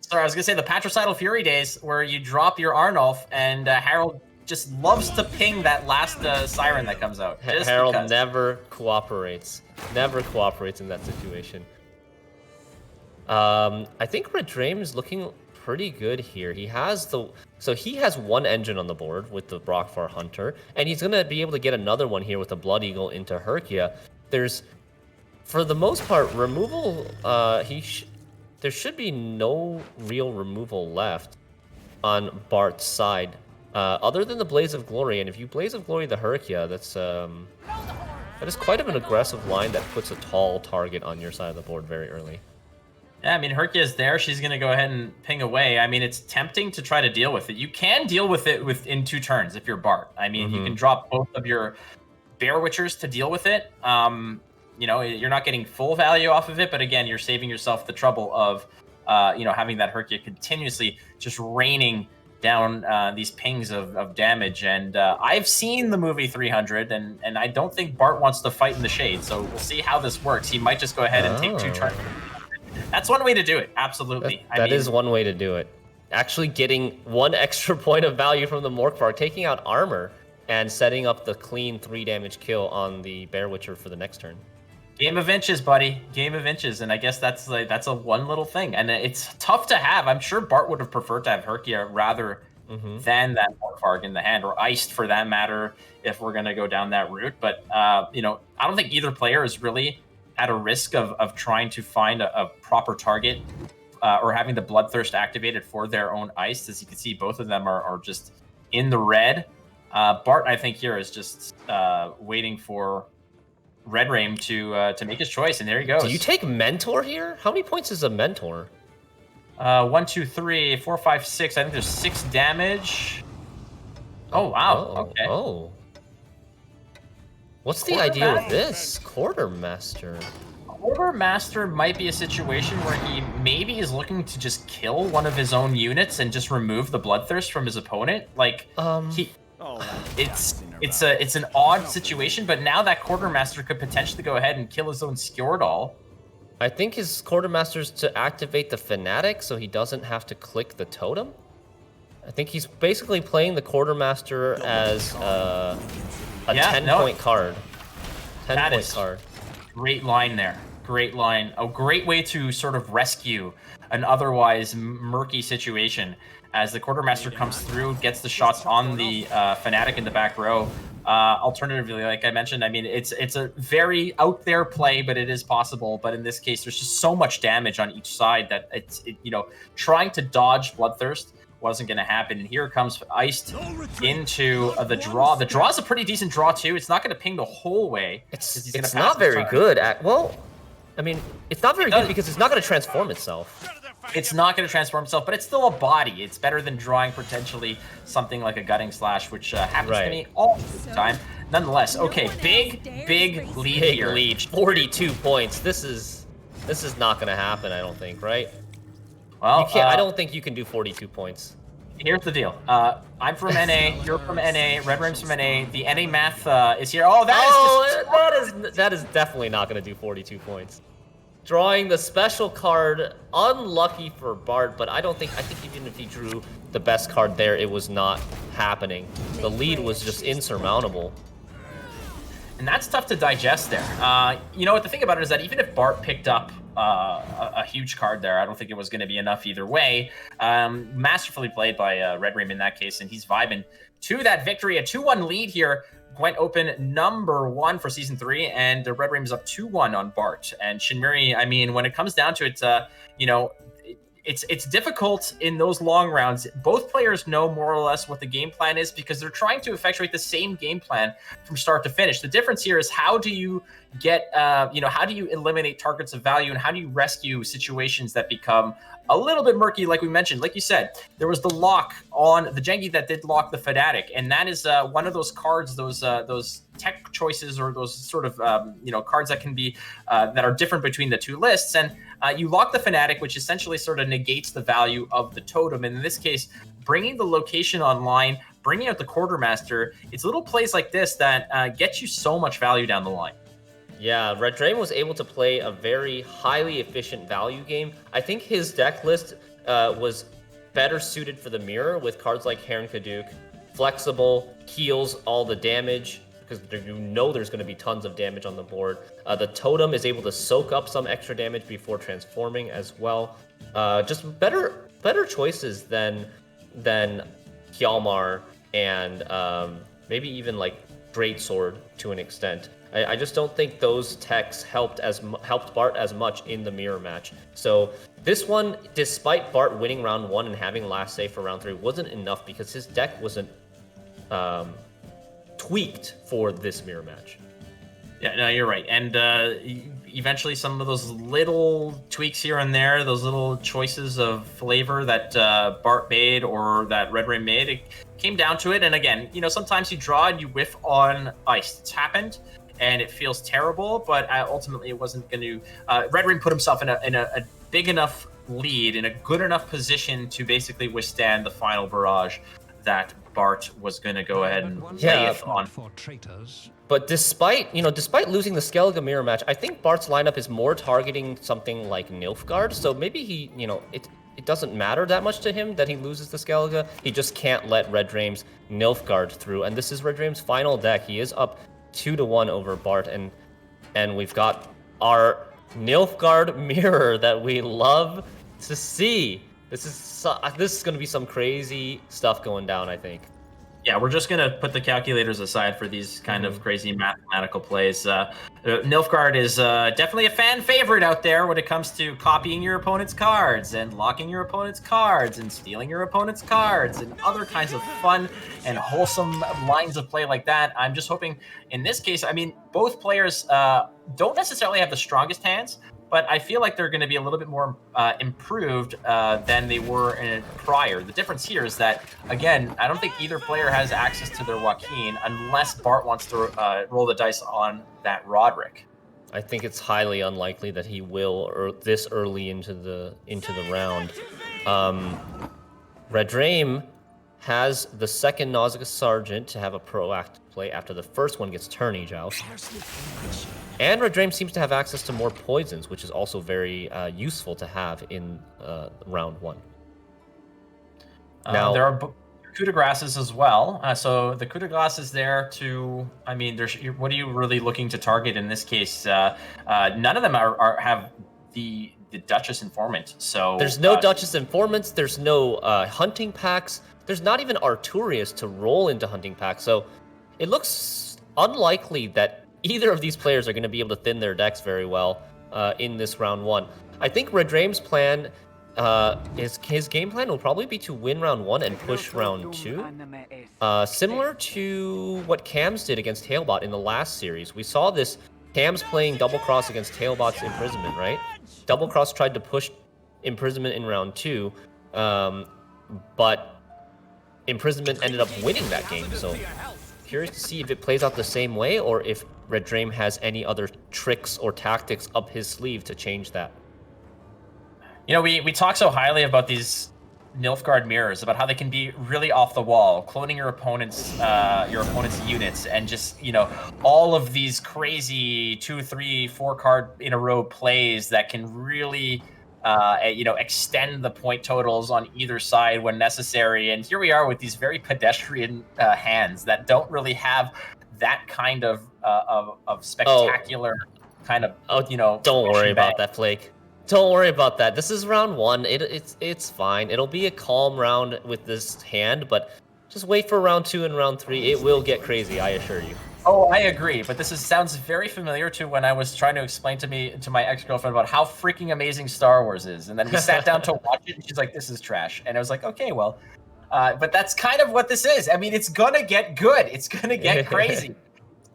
Sorry, I was gonna say the Patricidal Fury days where you drop your Arnulf and Harold just loves to ping that last siren that comes out. Harold never cooperates. Never cooperates in that situation. I think Redrame is looking pretty good here. He has So he has one engine on the board with the Brockfar Hunter, and he's going to be able to get another one here with the Blood Eagle into Herkia. There's, for the most part, removal, there should be no real removal left on Bart's side, other than the Blaze of Glory. And if you Blaze of Glory the Herkia, that is quite of an aggressive line that puts a tall target on your side of the board very early. Yeah, I mean, Herkia is there. She's going to go ahead and ping away. I mean, it's tempting to try to deal with it. You can deal with it within 2 turns if you're Bart. I mean, you can drop both of your Bear Witchers to deal with it. You know, you're not getting full value off of it, but again, you're saving yourself the trouble of, you know, having that Herkia continuously just raining down these pings of damage. And I've seen the movie 300, and I don't think Bart wants to fight in the shade. So we'll see how this works. He might just go ahead and take 2 turns. That's one way to do it. Absolutely. That is one way to do it. Actually getting 1 extra point of value from the Morkvar, taking out armor and setting up the clean 3 damage kill on the Bear Witcher for the next turn. Game of inches, buddy. Game of inches. And I guess that's a one little thing. And it's tough to have. I'm sure Bart would have preferred to have Herkia rather than that Morkvarg in the hand, or Iced for that matter, if we're going to go down that route. But, you know, I don't think either player is really at a risk of trying to find a proper target or having the Bloodthirst activated for their own Ice. As you can see, both of them are just in the red. Bart, I think, here is just waiting for Redrame to make his choice, and there he goes. Do you take Mentor here? How many points is a Mentor? 1, 2, 3, 4, 5, 6. I think there's 6 damage. Oh, wow. Okay. Oh. What's the idea with this? Quartermaster. Quartermaster might be a situation where he maybe is looking to just kill one of his own units and just remove the Bloodthirst from his opponent. Like, it's an odd situation, but now that Quartermaster could potentially go ahead and kill his own Skjordal. I think his Quartermaster's to activate the Fanatic so he doesn't have to click the totem. I think he's basically playing the Quartermaster as a 10-point card. 10-point card. Great line there. Great line. A great way to sort of rescue an otherwise murky situation. As the Quartermaster comes through, gets the shots on the Fanatic in the back row. Alternatively, like I mentioned, I mean, it's a very out there play, but it is possible. But in this case, there's just so much damage on each side that you know, trying to dodge Bloodthirst wasn't going to happen. And here comes Iced into the draw. The draw is a pretty decent draw too. It's not going to ping the whole way. It's not very good. Well, I mean, it's not very good because it's not going to transform itself. It's not going to transform itself, but it's still a body. It's better than drawing potentially something like a Gutting Slash, which happens to me all the time. Nonetheless, okay, big lead here. Lead, 42 points. This is not going to happen, I don't think, right? Well, I don't think you can do 42 points. Here's the deal. I'm from NA. You're from NA. Redrame's from NA. The NA math is here. Oh, that is definitely not going to do 42 points. Drawing the special card, unlucky for Bart, but I think even if he drew the best card there, it was not happening. The lead was just insurmountable. And that's tough to digest there. You know what, the thing about it is that even if Bart picked up a huge card there, I don't think it was going to be enough either way. Masterfully played by Redrame in that case, and he's vibing to that victory. A 2-1 lead here. Gwent Open #1 for Season 3, and the Redrame is up 2-1 on Bart. And Shinmiri, I mean, when it comes down to it, you know, it's difficult in those long rounds. Both players know more or less what the game plan is because they're trying to effectuate the same game plan from start to finish. The difference here is how do you get, you know, how do you eliminate targets of value, and how do you rescue situations that become a little bit murky, like we mentioned. Like you said, there was the lock on the Jengi that did lock the Fanatic, and that is one of those cards, those tech choices, or those sort of you know, cards that can be that are different between the two lists. And you lock the Fanatic, which essentially sort of negates the value of the totem. And in this case, bringing the location online, bringing out the Quartermaster, it's little plays like this that get you so much value down the line. Yeah, Redrame was able to play a very highly efficient value game. I think his deck list was better suited for the mirror with cards like Heron Kaduk, flexible, heals all the damage, because you know there's going to be tons of damage on the board. The totem is able to soak up some extra damage before transforming as well. Just better choices than Hjalmar, and maybe even like Greatsword to an extent. I just don't think those techs helped Bart as much in the mirror match. So this one, despite Bart winning round 1 and having last save for round 3, wasn't enough because his deck wasn't tweaked for this mirror match. Yeah, no, you're right. And eventually some of those little tweaks here and there, those little choices of flavor that Bart made or that Redrame made, it came down to it. And again, sometimes you draw and you whiff on ice. It's happened, and it feels terrible, but ultimately it wasn't going to... Redrame put himself in a big enough lead, in a good enough position to basically withstand the final barrage that Bart was going to go ahead and lay it on. But despite losing the Skellige mirror match, I think Bart's lineup is more targeting something like Nilfgaard. So maybe he, it doesn't matter that much to him that he loses the Skellige. He just can't let Redrame's Nilfgaard through. And this is Redrame's final deck. He is up 2-1 over Bart, and we've got our Nilfgaard mirror that we love to see. This is going to be some crazy stuff going down, I think. Yeah, we're just going to put the calculators aside for these kind of crazy mathematical plays. Nilfgaard is definitely a fan favorite out there when it comes to copying your opponent's cards and locking your opponent's cards and stealing your opponent's cards and other kinds of fun and wholesome lines of play like that. I'm just hoping in this case, both players don't necessarily have the strongest hands, but I feel like they're going to be a little bit more improved than they were prior. The difference here is that, again, I don't think either player has access to their Joaquin unless Bart wants to roll the dice on that Roderick. I think it's highly unlikely that he will, or this early into the round. Redrame has the second Nausicaa Sergeant to have a proactive play after the first one gets Tourney Joust. And Redrame seems to have access to more poisons, which is also very useful to have in round 1. Now there are coup de grâces as well. So the coup de grâce is there to... what are you really looking to target in this case? None of them have the Duchess Informant. So there's no Duchess Informants. There's no hunting packs. There's not even Arturius to roll into hunting packs. So it looks unlikely that either of these players are going to be able to thin their decks very well in this round 1. I think Redrame's plan, his game plan will probably be to win round 1 and push round 2. Similar to what Cams did against Tailbot in the last series. We saw this, Cams playing Double Cross against Tailbot's Imprisonment, right? Double Cross tried to push Imprisonment in round 2, but Imprisonment ended up winning that game, so... Curious to see if it plays out the same way or if Redrame has any other tricks or tactics up his sleeve to change that. We talk so highly about these Nilfgaard mirrors, about how they can be really off the wall, cloning your opponent's units, and just, all of these crazy 2, 3, 4 card in a row plays that can really... extend the point totals on either side when necessary. And here we are with these very pedestrian hands that don't really have that kind of spectacular Don't worry about that, Flake. Don't worry about that. This is round 1. It's fine. It'll be a calm round with this hand, but just wait for round 2 and round 3. It will get crazy, I assure you. Oh, I agree, but this sounds very familiar to when I was trying to explain to my ex-girlfriend about how freaking amazing Star Wars is, and then we sat down to watch it, and she's like, "This is trash," and I was like, "Okay, well," but that's kind of what this is. It's gonna get good. It's gonna get crazy.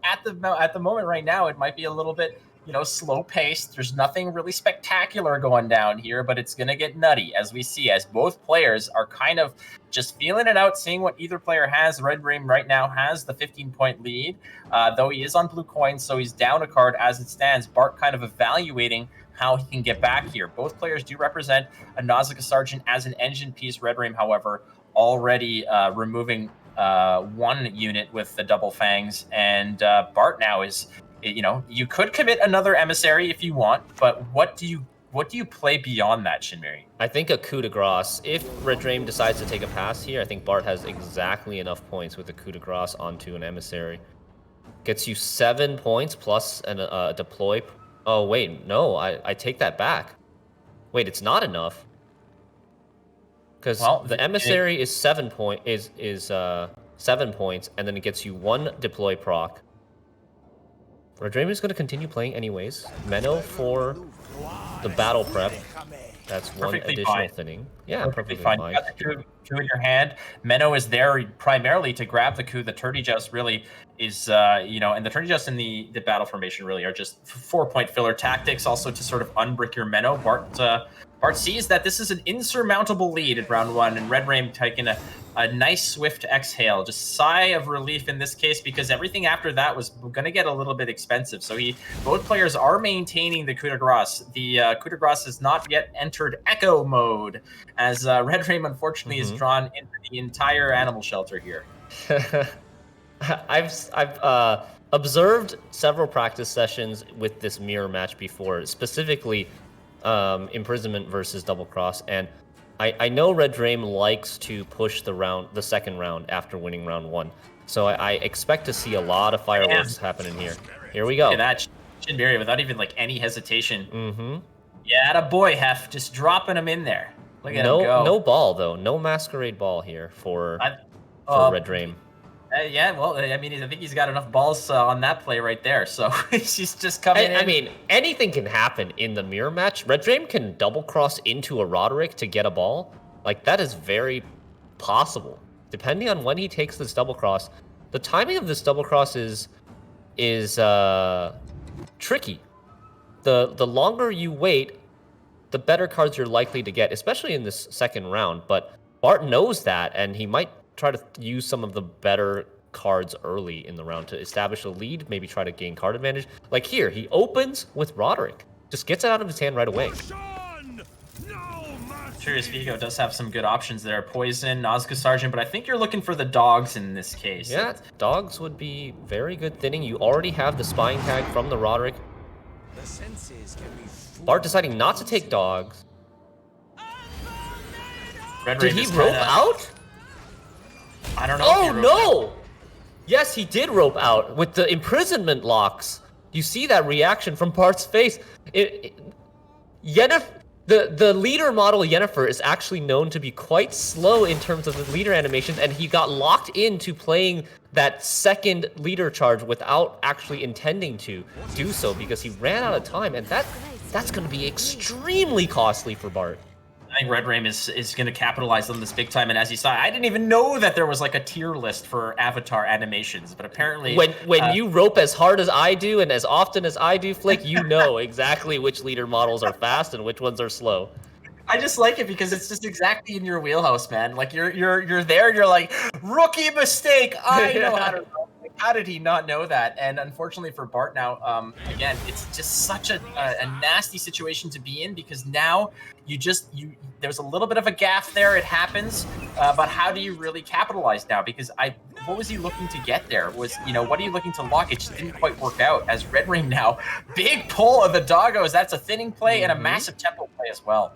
At the moment right now, it might be a little bit, slow paced. There's nothing really spectacular going down here, but it's gonna get nutty as we see, as both players are kind of just feeling it out, seeing what either player has. Redrame right now has the 15-point lead, though he is on blue coins, so he's down a card as it stands. Bart kind of evaluating how he can get back here. Both players do represent a Nausicaa Sergeant as an engine piece. Redrame, however, already removing 1 unit with the double fangs, and Bart now is, you could commit another emissary if you want, but what do you play beyond that, Shinmiri? I think a coup de grace. If Redrame decides to take a pass here, I think Bart has exactly enough points with a coup de grace onto an emissary. Gets you 7 points plus a deploy. Oh, wait, no, I take that back. Wait, it's not enough. Because Well, the emissary is 7 points, and then it gets you 1 deploy proc. Redrame is going to continue playing anyways. Menno for the battle prep. That's one Perfectly additional fine. thinning. Yeah, Perfectly fine. You got the coup in your hand. Menno is there primarily to grab the coup. The Turdy Joust really is, and the Turdy Joust and the battle formation really are just 4-point filler tactics, also to sort of unbrick your Menno. Bart sees that this is an insurmountable lead in round 1, and Redrame taking a nice swift exhale, just sigh of relief in this case, because everything after that was going to get a little bit expensive. So both players are maintaining the coup de grace. The coup de grace has not yet entered echo mode, as Redrame unfortunately is drawn into the entire animal shelter here. I've observed several practice sessions with this mirror match before, specifically imprisonment versus double cross, and I know Redrame likes to push the second round after winning round 1, so I expect to see a lot of fireworks happening here. Here we go. Look at that, Shinbiri without even like any hesitation. Yeah, a boy, Hef, just dropping him in there. Look at him go. No ball though, no masquerade ball here for Redrame. Yeah, well, I mean, I think he's got enough balls on that play right there. So he's just coming in. I mean, anything can happen in the mirror match. Redrame can double cross into a Roderick to get a ball. Like, that is very possible. Depending on when he takes this double cross, the timing of this double cross is tricky. The longer you wait, the better cards you're likely to get, especially in this second round. But Bart knows that, and he might try to use some of the better cards early in the round to establish a lead, maybe try to gain card advantage. Like here, he opens with Roderick, just gets it out of his hand right away. Furious Vigo does have some good options there. Poison, Nazca Sergeant, but I think you're looking for the dogs in this case. Yeah, dogs would be very good thinning. You already have the spying tag from the Roderick. Bart deciding not to take dogs. Did he rope out? I don't know. Oh no! Yes, he did rope out with the imprisonment locks. You see that reaction from Bart's face. The leader model Yennefer is actually known to be quite slow in terms of the leader animations, and he got locked into playing that second leader charge without actually intending to do so because he ran out of time, and that's going to be extremely costly for Bart. I think Redrame is going to capitalize on this big time, and as you saw, I didn't even know that there was like a tier list for avatar animations, but apparently... When you rope as hard as I do and as often as I do, Flick, you know exactly which leader models are fast and which ones are slow. I just like it because it's just exactly in your wheelhouse, man. Like you're there, you're like, rookie mistake. I know how to rope. Like, how did he not know that? And unfortunately for Bart now, again, it's just such a nasty situation to be in because now there's a little bit of a gaffe there. It happens, but how do you really capitalize now? Because what was he looking to get there? What are you looking to lock? It just didn't quite work out. As Redrame now, big pull of the doggos. That's a thinning play and a massive tempo play as well.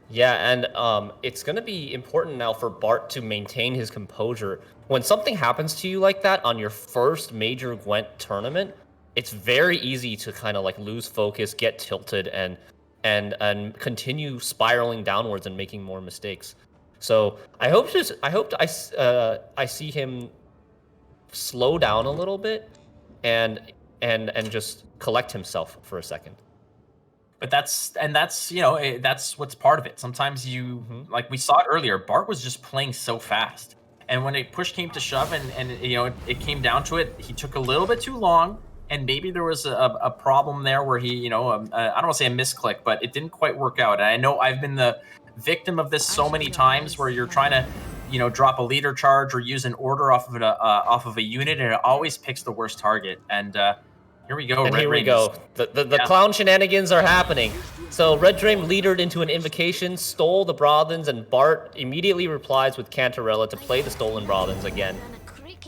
Yeah, and it's going to be important now for Bart to maintain his composure. When something happens to you like that on your first major Gwent tournament, it's very easy to kind of like lose focus, get tilted, and continue spiraling downwards and making more mistakes. So I hope I see him slow down a little bit and just collect himself for a second. But that's what's part of it. Sometimes like we saw it earlier, Bart was just playing so fast. And when push came to shove and it came down to it, he took a little bit too long. And maybe there was a problem there where he, I don't want to say a misclick, but it didn't quite work out. And I know I've been the victim of this so many times where you're trying to, drop a leader charge or use an order off of a unit, and it always picks the worst target. And here we go. And here we go. The clown shenanigans are happening. So Redrame leadered into an invocation, stole the Brothens, and Bart immediately replies with Cantarella to play the stolen Brothens again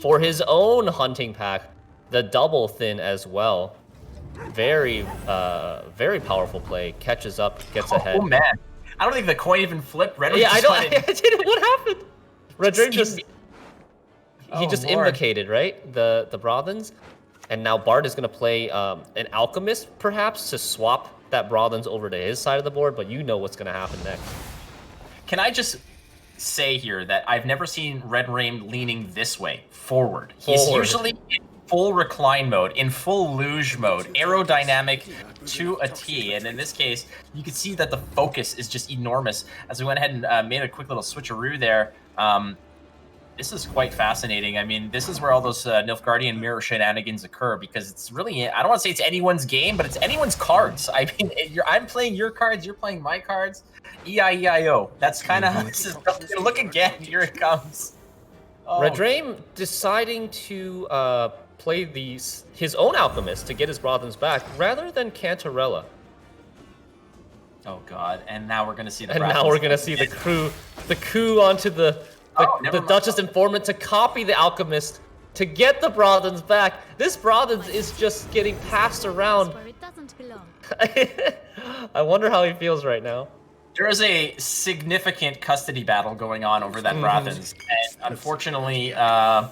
for his own hunting pack. The double thin as well. Very powerful play. Catches up, gets ahead. Oh man, I don't think the coin even flipped. Redrame I didn't. What happened? Redrame just invocated, right? The Brothens. And now Bart is going to play an Alchemist, perhaps, to swap that Brothens over to his side of the board, but you know what's going to happen next. Can I just say here that I've never seen Redrame leaning this way, forward. He's usually in full recline mode, in full luge mode, aerodynamic to a T. And in this case, you can see that the focus is just enormous. As we went ahead and made a quick little switcheroo there, this is quite fascinating. I mean, this is where all those Nilfgaardian mirror shenanigans occur, because it's really, I don't want to say it's anyone's game, but it's anyone's cards. I mean, I'm playing your cards, you're playing my cards. E-I-E-I-O. That's kind of how this is going. Look again, here it comes. Oh. Redrame deciding to play his own Alchemist to get his Brothens back, rather than Cantarella. Oh god, and now we're going to see the And now we're going to see the coup onto the Duchess Informant to copy the Alchemist to get the Brothens back. This Brothens is just getting passed around. I wonder how he feels right now. There is a significant custody battle going on over that Brothens, and unfortunately, the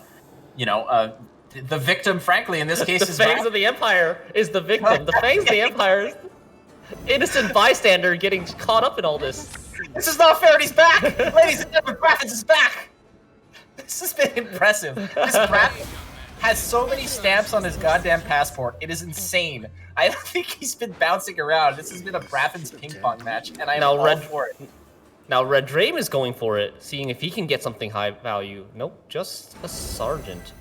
victim, frankly, in this case, the Fangs of the Empire is the victim. The Fangs of the Empire is innocent bystander getting caught up in all this. This is not fair, and he's back! Ladies and gentlemen, Brothens is back! This has been impressive. This Brothens has so many stamps on his goddamn passport. It is insane. I don't think he's been bouncing around. This has been a Brothens ping pong match, and I'm all for it. Now Redrame is going for it, seeing if he can get something high value. Nope, just a Sergeant.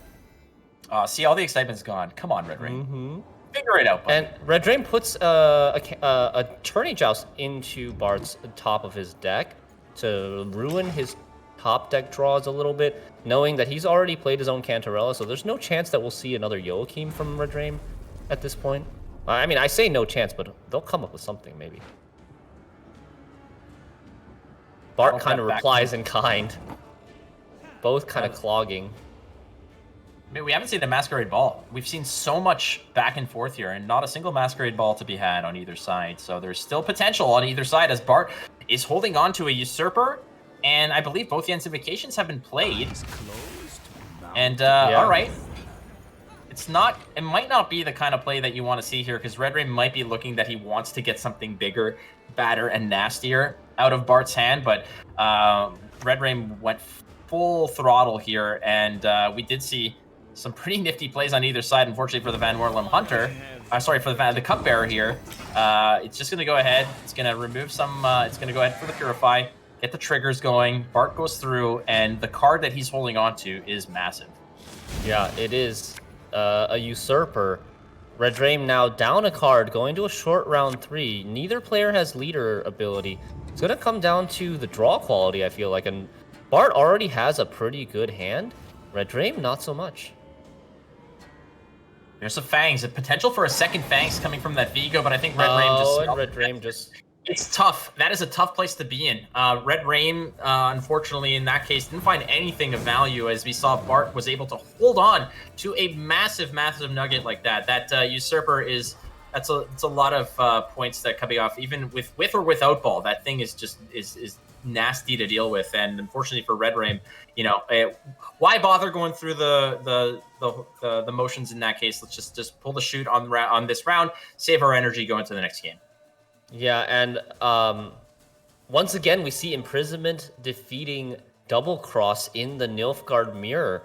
See, all the excitement's gone. Come on, Redrame. Figure it out, buddy. And Redrame puts a Tourney Joust into Bart's top of his deck to ruin his top deck draws a little bit, knowing that he's already played his own Cantarella, so there's no chance that we'll see another Joachim from Redrame at this point. I mean, I say no chance, but they'll come up with something, maybe. Bart kind of replies in kind. Both kind of clogging. I mean, we haven't seen a Masquerade Ball. We've seen so much back and forth here, and not a single Masquerade Ball to be had on either side. So there's still potential on either side, as Bart is holding on to a Usurper, and I believe both the Invocations have been played. And, all right. It might not be the kind of play that you want to see here, because Redrame might be looking that he wants to get something bigger, badder, and nastier out of Bart's hand, but Redrame went full throttle here, and we did see some pretty nifty plays on either side. Unfortunately for the Van Warlem Hunter, sorry, for the Cupbearer here, it's just going to go ahead. It's going to remove some, it's going to go ahead for the Purify, get the triggers going. Bart goes through, and the card that he's holding on to is massive. Yeah, it is a Usurper. Redrame now down a card, going to a short round 3. Neither player has leader ability. It's going to come down to the draw quality, I feel like, and Bart already has a pretty good hand. Redrame, not so much. There's some Fangs. The potential for a second Fangs coming from that Vigo, but I think Redrame just... It's tough. That is a tough place to be in. Redrame, unfortunately, in that case, didn't find anything of value, as we saw Bart was able to hold on to a massive, massive nugget like that. That Usurper is... It's a lot of points that coming off, even with or without ball. That thing is just is nasty to deal with, and unfortunately for Redrame, why bother going through the motions in that case? Let's just pull the shoot on this round, save our energy, go into the next game. Yeah, and once again we see Imprisonment defeating Double Cross in the Nilfgaard Mirror.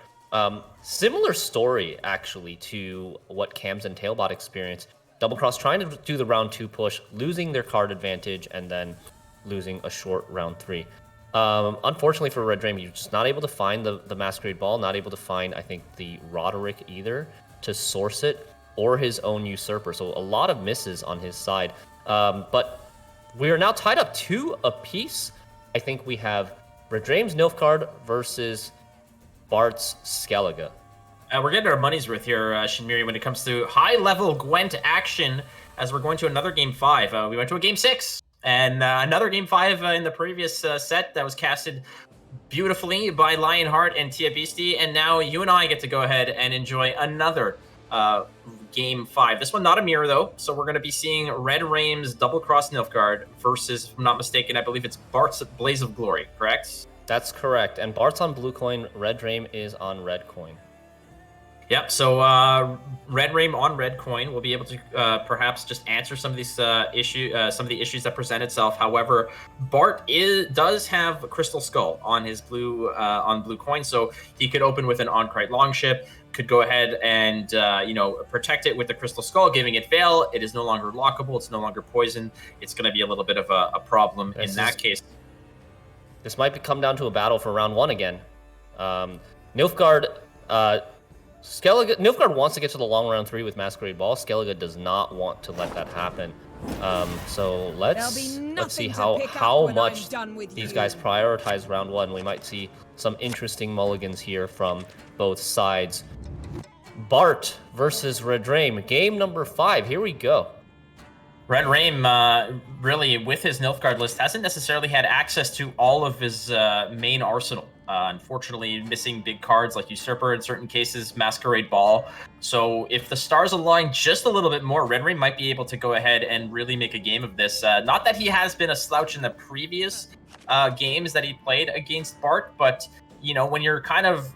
Similar story actually to what Cams and Tailbot experienced. Double Cross trying to do the round 2 push, losing their card advantage, and then losing a short round 3. Unfortunately for Redrame, you're just not able to find the Masquerade Ball, not able to find, I think, the Roderick either to source it, or his own Usurper. So a lot of misses on his side. But we are now tied up 2 apiece. I think we have Redrame's Nilfgaard versus Bart's Skellige. We're getting our money's worth here, Shinmiri, when it comes to high-level Gwent action, as we're going to another Game 5. We went to a Game 6, and another Game 5 in the previous set that was casted beautifully by Lionheart and Tia Beastie, and now you and I get to go ahead and enjoy another Game 5. This one not a mirror, though, so we're going to be seeing Redrame's Double Cross Nilfgaard versus, if I'm not mistaken, I believe it's Bart's Blaze of Glory, correct? That's correct, and Bart's on blue coin, Redrame is on red coin. Yep. So Redrame on red coin will be able to perhaps just answer some of these some of the issues that present itself. However, Bart does have Crystal Skull on his blue coin, so he could open with an on-crate longship. Could go ahead and protect it with the Crystal Skull, giving it fail. It is no longer lockable. It's no longer poison. It's going to be a little bit of a problem in that case. This might come down to a battle for round 1 again. Nilfgaard. Nilfgaard wants to get to the long round 3 with Masquerade Ball. Skellige does not want to let that happen. So let's see how much these guys prioritize round 1. We might see some interesting mulligans here from both sides. Bart versus Redrame, game number 5. Here we go. Redrame, really, with his Nilfgaard list, hasn't necessarily had access to all of his main arsenal. Unfortunately, missing big cards like Usurper, in certain cases, Masquerade Ball. So if the stars align just a little bit more, Redrame might be able to go ahead and really make a game of this. Not that he has been a slouch in the previous games that he played against Bart, but when you're kind of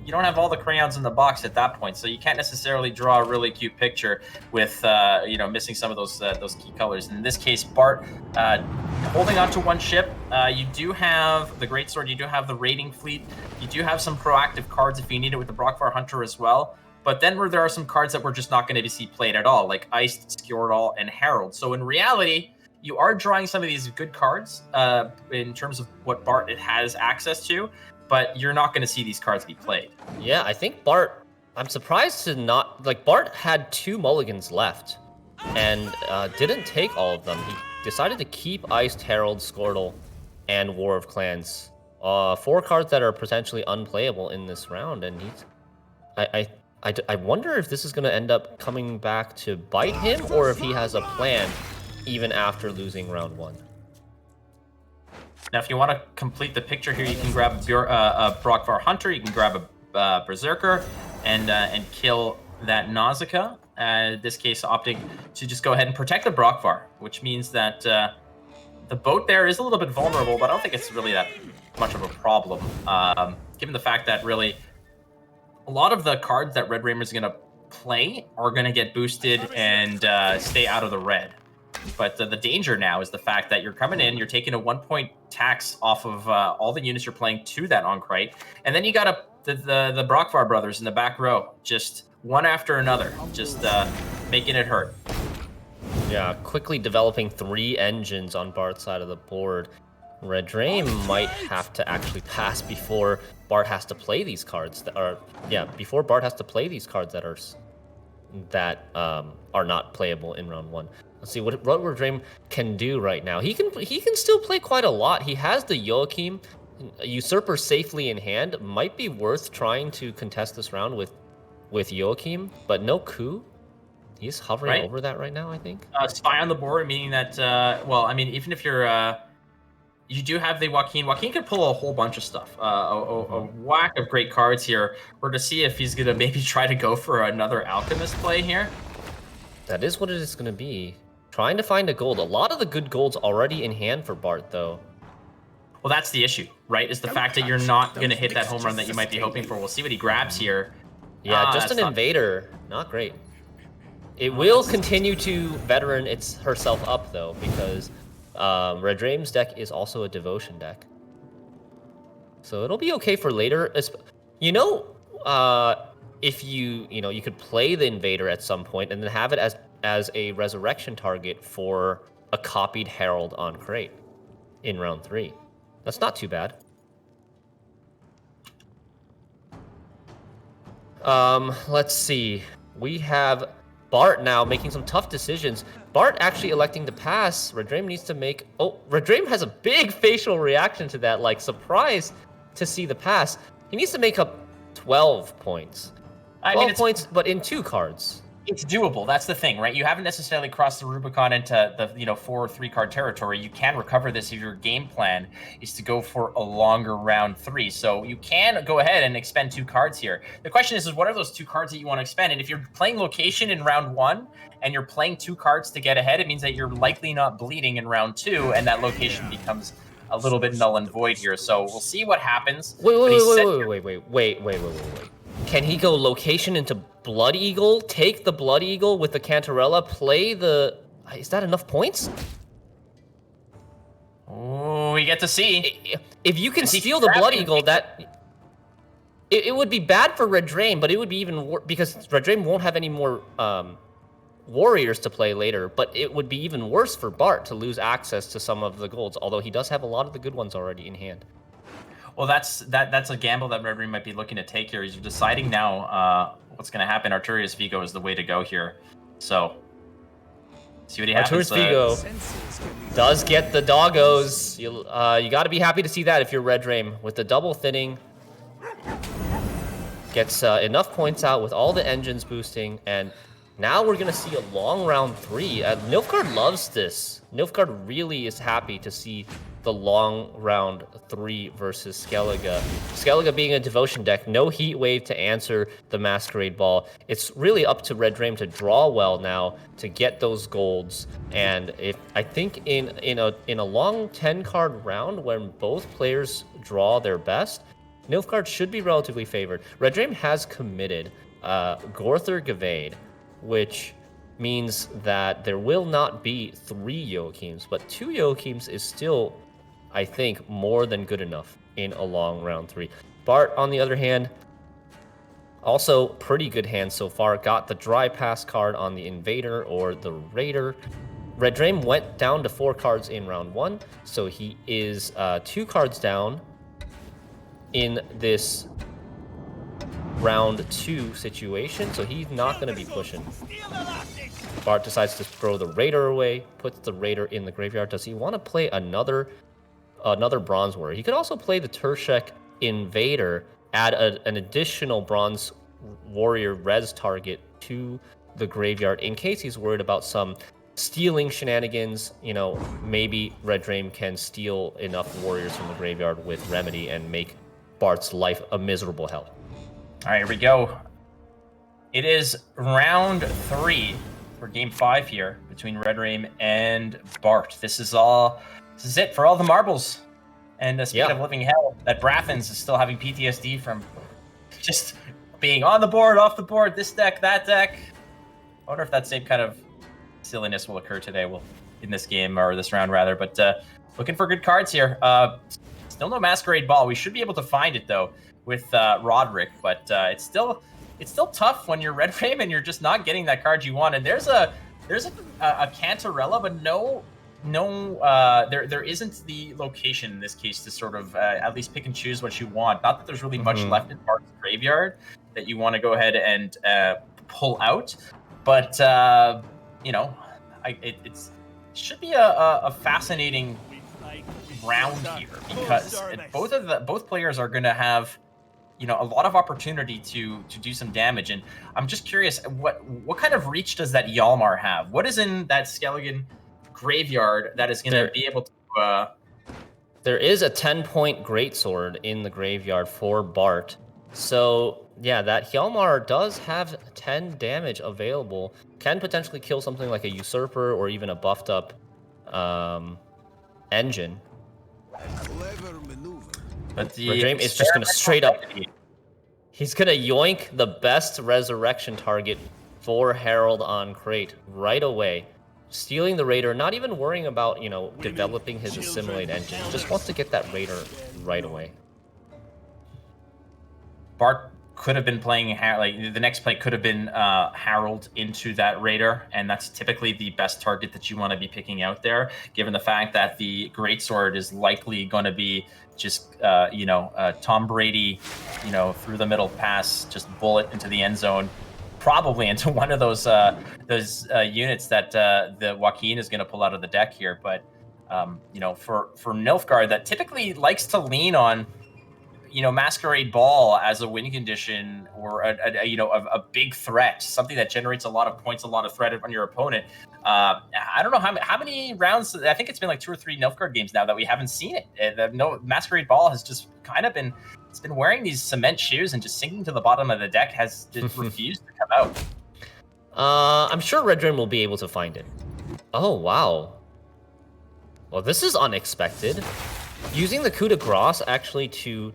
you don't have all the crayons in the box at that point, so you can't necessarily draw a really cute picture with missing some of those key colors. In this case, Bart holding on to one ship. You do have the Greatsword, you do have the Raiding Fleet, you do have some proactive cards if you need it with the Brockvar Hunter as well. But then there are some cards that we're just not going to see played at all, like Iced, Skjordal, and Herald. So in reality, you are drawing some of these good cards in terms of what Bart has access to, but you're not going to see these cards be played. Yeah, I think Bart, I'm surprised to not, Bart had 2 mulligans left and didn't take all of them. He decided to keep Iced, Herald, Skjordal, and War of Clans. 4 cards that are potentially unplayable in this round, and I wonder if this is going to end up coming back to bite him, or if he has a plan even after losing round 1. Now, if you want to complete the picture here, you can grab a Brockvar Hunter, you can grab a Berserker, and kill that Nausicaa. In this case, opting to just go ahead and protect the Brockvar, which means that the boat there is a little bit vulnerable, but I don't think it's really that much of a problem, given the fact that really a lot of the cards that Redrame is going to play are going to get boosted and stay out of the red. But the danger now is the fact that you're coming in, you're taking a 1-point tax off of all the units you're playing to that on-crate, and then you got the Brockvar brothers in the back row, just one after another, just making it hurt. Yeah, quickly developing 3 engines on Bart's side of the board. Redrame might have to actually pass before Bart has to play these cards before Bart has to play these cards that are not playable in round 1. Let's see what Redrame can do right now. He can still play quite a lot. He has the Joachim, Usurper safely in hand. Might be worth trying to contest this round with Joachim, but no coup. He's hovering over that right now, I think. Spy on the board, meaning that even if you're you do have the Joaquin. Joaquin could pull a whole bunch of stuff. A whack of great cards here. We're to see if he's gonna maybe try to go for another Alchemist play here. That is what it is gonna be. Trying to find a gold. A lot of the good gold's already in hand for Bart, though. Well, that's the issue, right? Is the fact that you're not going to hit that home run that you might be hoping for. We'll see what he grabs here. Yeah, just an invader. Not great. It will continue to veteran herself up, though, because Redrame's deck is also a devotion deck. So it'll be okay for later. If you could play the invader at some point and then have it as a resurrection target for a copied Herald on crate in round 3. That's not too bad. Let's see. We have Bart now making some tough decisions. Bart actually electing to pass. Redrame needs to make... Oh, Redrame has a big facial reaction to that, like surprise to see the pass. He needs to make up 12 points. 12 points, but in 2 cards. It's doable. That's the thing, right? You haven't necessarily crossed the Rubicon into the 4 or 3 card territory. You can recover this if your game plan is to go for a longer round 3. So you can go ahead and expend 2 cards here. The question is what are those 2 cards that you want to expend? And if you're playing location in round 1 and you're playing 2 cards to get ahead, it means that you're likely not bleeding in round 2, and that location becomes a little bit null and void here. So we'll see what happens. Wait. Can he go location into Blood Eagle, take the Blood Eagle with the Cantarella, play the... Is that enough points? Oh, we get to see. If you can steal the Blood Eagle, that... It would be bad for Redrame, but it would be even worse, because Redrame won't have any more warriors to play later, but it would be even worse for Bart to lose access to some of the golds, although he does have a lot of the good ones already in hand. Well, that's a gamble that Redrame might be looking to take here. He's deciding now what's going to happen. Arturius Vigo is the way to go here. So, see what he happens. Arturius Vigo does get the doggos. You got to be happy to see that if you're Redrame. With the double thinning, gets enough points out with all the engines boosting, and now we're going to see a long round 3. Nilfgaard loves this. Nilfgaard really is happy to see the long round 3 versus Skellige. Skellige being a devotion deck, no heat wave to answer the Masquerade Ball. It's really up to Redrame to draw well now to get those golds. And if I think in a long 10 card round when both players draw their best, Nilfgaard should be relatively favored. Redrame has committed Gorther Gavade, which means that there will not be 3 Joachims, but 2 Joachims is still, I think, more than good enough in a long round 3. Bart, on the other hand, also pretty good hand so far. Got the Dry Pass card on the Invader or the Raider. Redrame went down to 4 cards in round 1, so he is 2 cards down in this round 2 situation, so he's not going to be pushing. Bart decides to throw the Raider away, puts the Raider in the graveyard. Does he want to play another Bronze Warrior? He could also play the Tershek Invader, add an additional Bronze Warrior res target to the graveyard in case he's worried about some stealing shenanigans. You know, maybe Redrame can steal enough warriors from the graveyard with Remedy and make Bart's life a miserable hell. All right, here we go. It is round 3 for game 5 here between Redrame and Bart. This is it for all the marbles. And speaking of living hell, that Braffins is still having PTSD from just being on the board, off the board, this deck, that deck. I wonder if that same kind of silliness will occur today, in this game, or this round rather. But looking for good cards here. Still no Masquerade Ball. We should be able to find it though with Roderick, but it's still tough when you're Redrame and you're just not getting that card you want. And there's a Cantarella, but there isn't the location in this case to sort of at least pick and choose what you want. Not that there's really much left in Bart's graveyard that you want to go ahead and pull out, but it should be a fascinating round here, because both players are going to have a lot of opportunity to do some damage. And I'm just curious, what kind of reach does that Hjalmar have? What is in that Skellige graveyard that is going to be able to there is a 10-point greatsword in the graveyard for Bart, so yeah, that Hjalmar does have 10 damage available. Can potentially kill something like a Usurper or even a buffed up engine. But Redrame is just going to straight up... He's going to yoink the best resurrection target for Herald on Crate right away. Stealing the Raider, not even worrying about, developing his Assimilate engine. Just wants to get that Raider right away. Bart could have been playing, the next play could have been Harold into that Raider, and that's typically the best target that you want to be picking out there, given the fact that the Greatsword is likely going to be just, Tom Brady, through the middle pass, just bullet into the end zone, probably into one of those units that the Joaquin is going to pull out of the deck here. But, for Nilfgaard, that typically likes to lean on, Masquerade Ball as a win condition, or a big threat, something that generates a lot of points, a lot of threat on your opponent. I don't know how many rounds. I think it's been like 2 or 3 Nilfgaard games now that we haven't seen it. Masquerade Ball has just kind of been. It's been wearing these cement shoes and just sinking to the bottom of the deck. Has just refused to come out. I'm sure Redrame will be able to find it. Oh wow. Well, this is unexpected. using the coup de grace actually to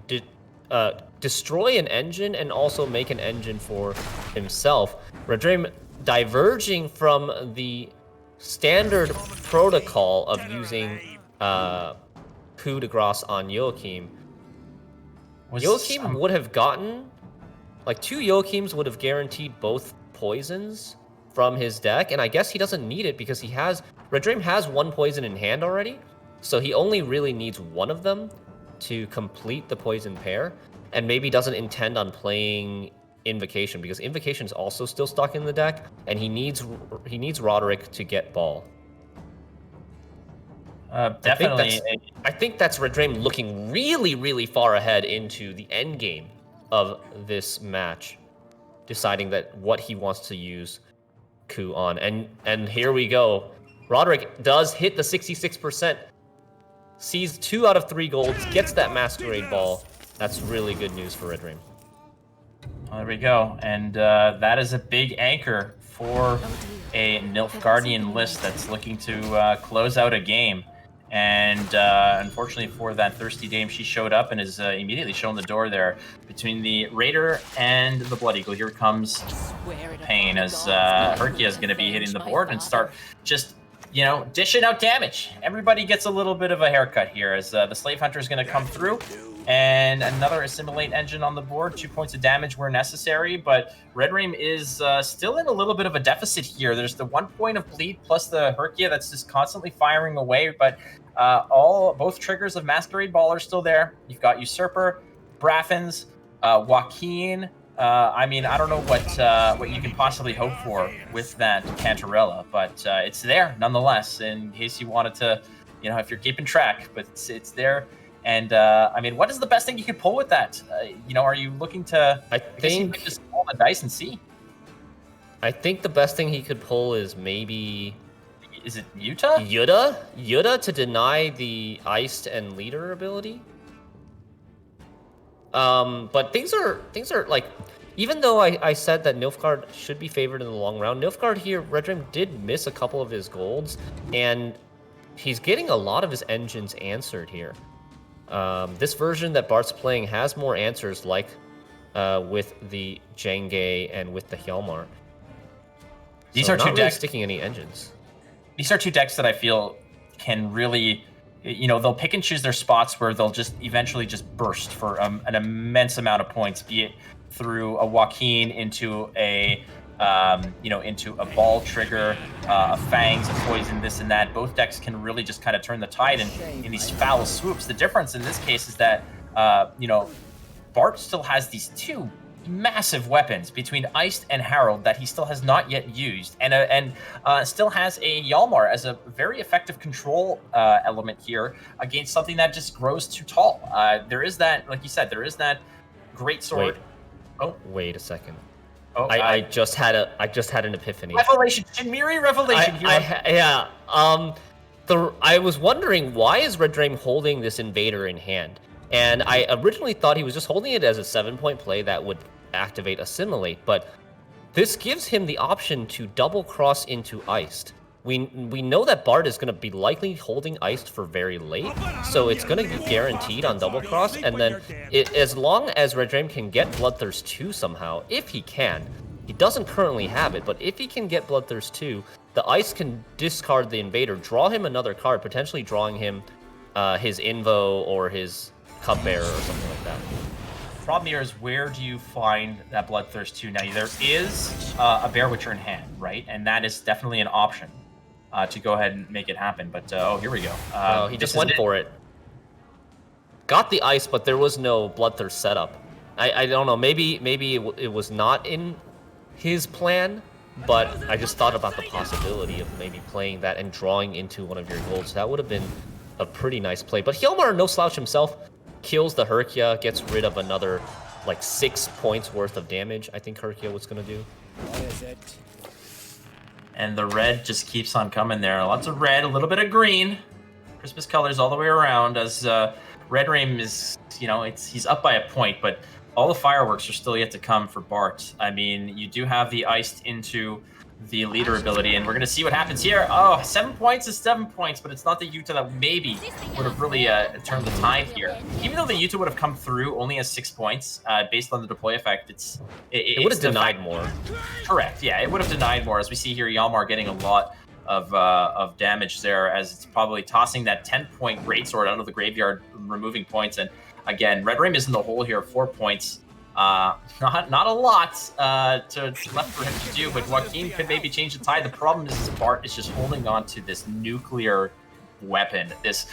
destroy an engine and also make an engine for himself. Redrame diverging from the standard protocol of using coup de grace on Joachim. Joachim would have gotten, like 2 Joachims would have guaranteed both poisons from his deck, and I guess he doesn't need it because Redrame has 1 poison in hand already, so he only really needs 1 of them to complete the poison pair, and maybe doesn't intend on playing Invocation because Invocation is also still stuck in the deck, and he needs Roderick to get ball. Definitely. I think that's Redrame looking really, really far ahead into the end game of this match, deciding that what he wants to use coup on. And here we go. Roderick does hit the 66%, sees 2 out of 3 golds, gets that Masquerade Ball. That's really good news for Redrame. Well, there we go. And that is a big anchor for a Nilfgaardian list that's looking to close out a game. And unfortunately for that Thirsty Dame, she showed up and is immediately shown the door there between the Raider and the Blood Eagle. Here comes Pain as Herkia is going to be hitting the board and start just, you know, dishing out damage. Everybody gets a little bit of a haircut here as the Slave Hunter is going to come through. And another Assimilate engine on the board, 2 points of damage where necessary, but Redrame is still in a little bit of a deficit here. There's the 1 point of bleed plus the Herkia that's just constantly firing away, but both triggers of Masquerade Ball are still there. You've got Usurper, Braffins, Joaquin. I mean, I don't know what you can possibly hope for with that Cantarella, but it's there nonetheless, in case you wanted to, you know, if you're keeping track, but it's there. And I mean, what is the best thing you could pull with that? You know, are you looking to? I think you could just roll the dice and see. I think the best thing he could pull is maybe. Is it Yuta? Yuta to deny the iced and leader ability. But things are like, even though I said that Nilfgaard should be favored in the long round, Nilfgaard here, Redrame did miss a couple of his golds, and he's getting a lot of his engines answered here. This version that Bart's playing has more answers, like with the Jenge and with the Hjalmar. These are not two really decks sticking any engines. These are 2 decks that I feel can really, you know, they'll pick and choose their spots where they'll just eventually just burst for an immense amount of points, be it through a Joaquin into a into a ball trigger, a Fangs, a poison, this and that. Both decks can really just kind of turn the tide in these foul swoops. The difference in this case is that, Bart still has these 2 massive weapons between Iced and Harold that he still has not yet used, and still has a Hjalmar as a very effective control element here against something that just grows too tall. There is that, like you said, there is that great sword. Wait a second. Oh, I just had an epiphany. Revelation, Shinmiri revelation. I was wondering, why is Redrame holding this Invader in hand? And I originally thought he was just holding it as a 7-point play that would activate Assimilate, but this gives him the option to double cross into Iced. We know that Bart is going to be likely holding Iced for very late, so it's going to be guaranteed on double cross, and then as long as Redrame can get Bloodthirst 2 somehow, if he can, he doesn't currently have it, but if he can get Bloodthirst 2, the Ice can discard the Invader, draw him another card, potentially drawing him his Invo or his Cupbearer or something like that. Problem here is, where do you find that Bloodthirst 2? Now, there is a Bear Witcher in hand, right? And that is definitely an option to go ahead and make it happen. But, here we go. He just went for it. Got the Ice, but there was no Bloodthirst setup. I don't know. Maybe it was not in his plan, but I just thought about the possibility of maybe playing that and drawing into one of your golds. That would have been a pretty nice play. But Hjalmar, no slouch himself, kills the Herkia, gets rid of another, like, 6 points worth of damage, I think Herkia was going to do. What is it? And the red just keeps on coming there. Lots of red, a little bit of green. Christmas colors all the way around as Redrame is, he's up by a point, but all the fireworks are still yet to come for Bart. I mean, you do have the iced into the leader ability, and we're going to see what happens here. Oh, 7 points is 7 points, but it's not the Yuta that maybe would have really turned the tide here. Even though the Yuta would have come through only as 6 points, based on the deploy effect, it would have denied more. Correct, yeah, it would have denied more. As we see here, Yalmar getting a lot of damage there, as it's probably tossing that 10-point greatsword out of the graveyard, removing points. And again, Redrame is in the hole here, 4 points. Not a lot left for him to do, but Joaquin could maybe change the tide. The problem is Bart is just holding on to this nuclear weapon. This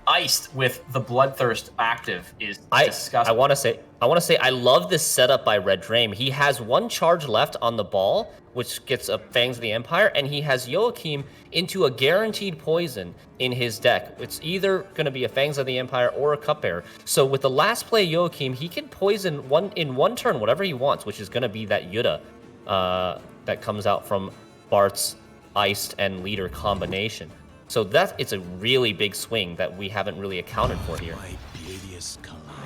iced with the bloodthirst active is disgusting. I want to say I love this setup by Redrame. He has 1 charge left on the ball, which gets a Fangs of the Empire, and he has Joachim into a guaranteed poison in his deck. It's either going to be a Fangs of the Empire or a Cupbearer. So with the last play Joachim, he can poison in one turn whatever he wants, which is going to be that Yuta that comes out from Bart's iced and leader combination. So it's a really big swing that we haven't really accounted for here. And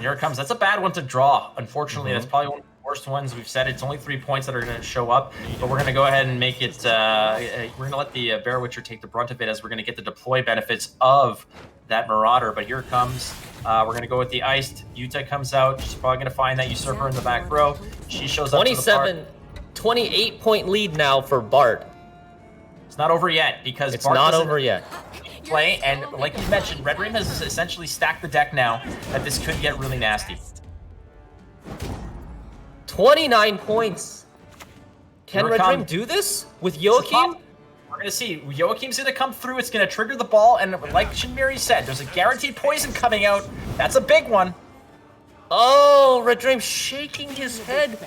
here it comes. That's a bad one to draw. Unfortunately, that's probably one of the worst ones. We've said it's only 3 points that are going to show up, but we're going to go ahead and make it. We're going to let the Bear Witcher take the brunt of it, as we're going to get the deploy benefits of that Marauder. But here it comes. We're going to go with the iced. Yuta comes out. She's probably going to find that Usurper in the back row. She shows up. 28-point lead now for Bart. It's not over yet, because it's Bart not over yet. Play, and like you mentioned, Redrame has essentially stacked the deck now that this could get really nasty. 29 points. Can Redrame do this with Joachim? We're going to see. Joachim's going to come through. It's going to trigger the ball, and like Shinmiri said, there's a guaranteed poison coming out. That's a big one. Oh, Redrame shaking his head.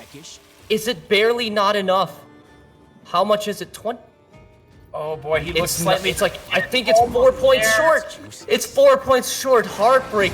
Is it barely not enough? How much is it? 20? Oh boy, he looks slightly. It's like, I think it's 4 points short. It's 4 points short. Heartbreak.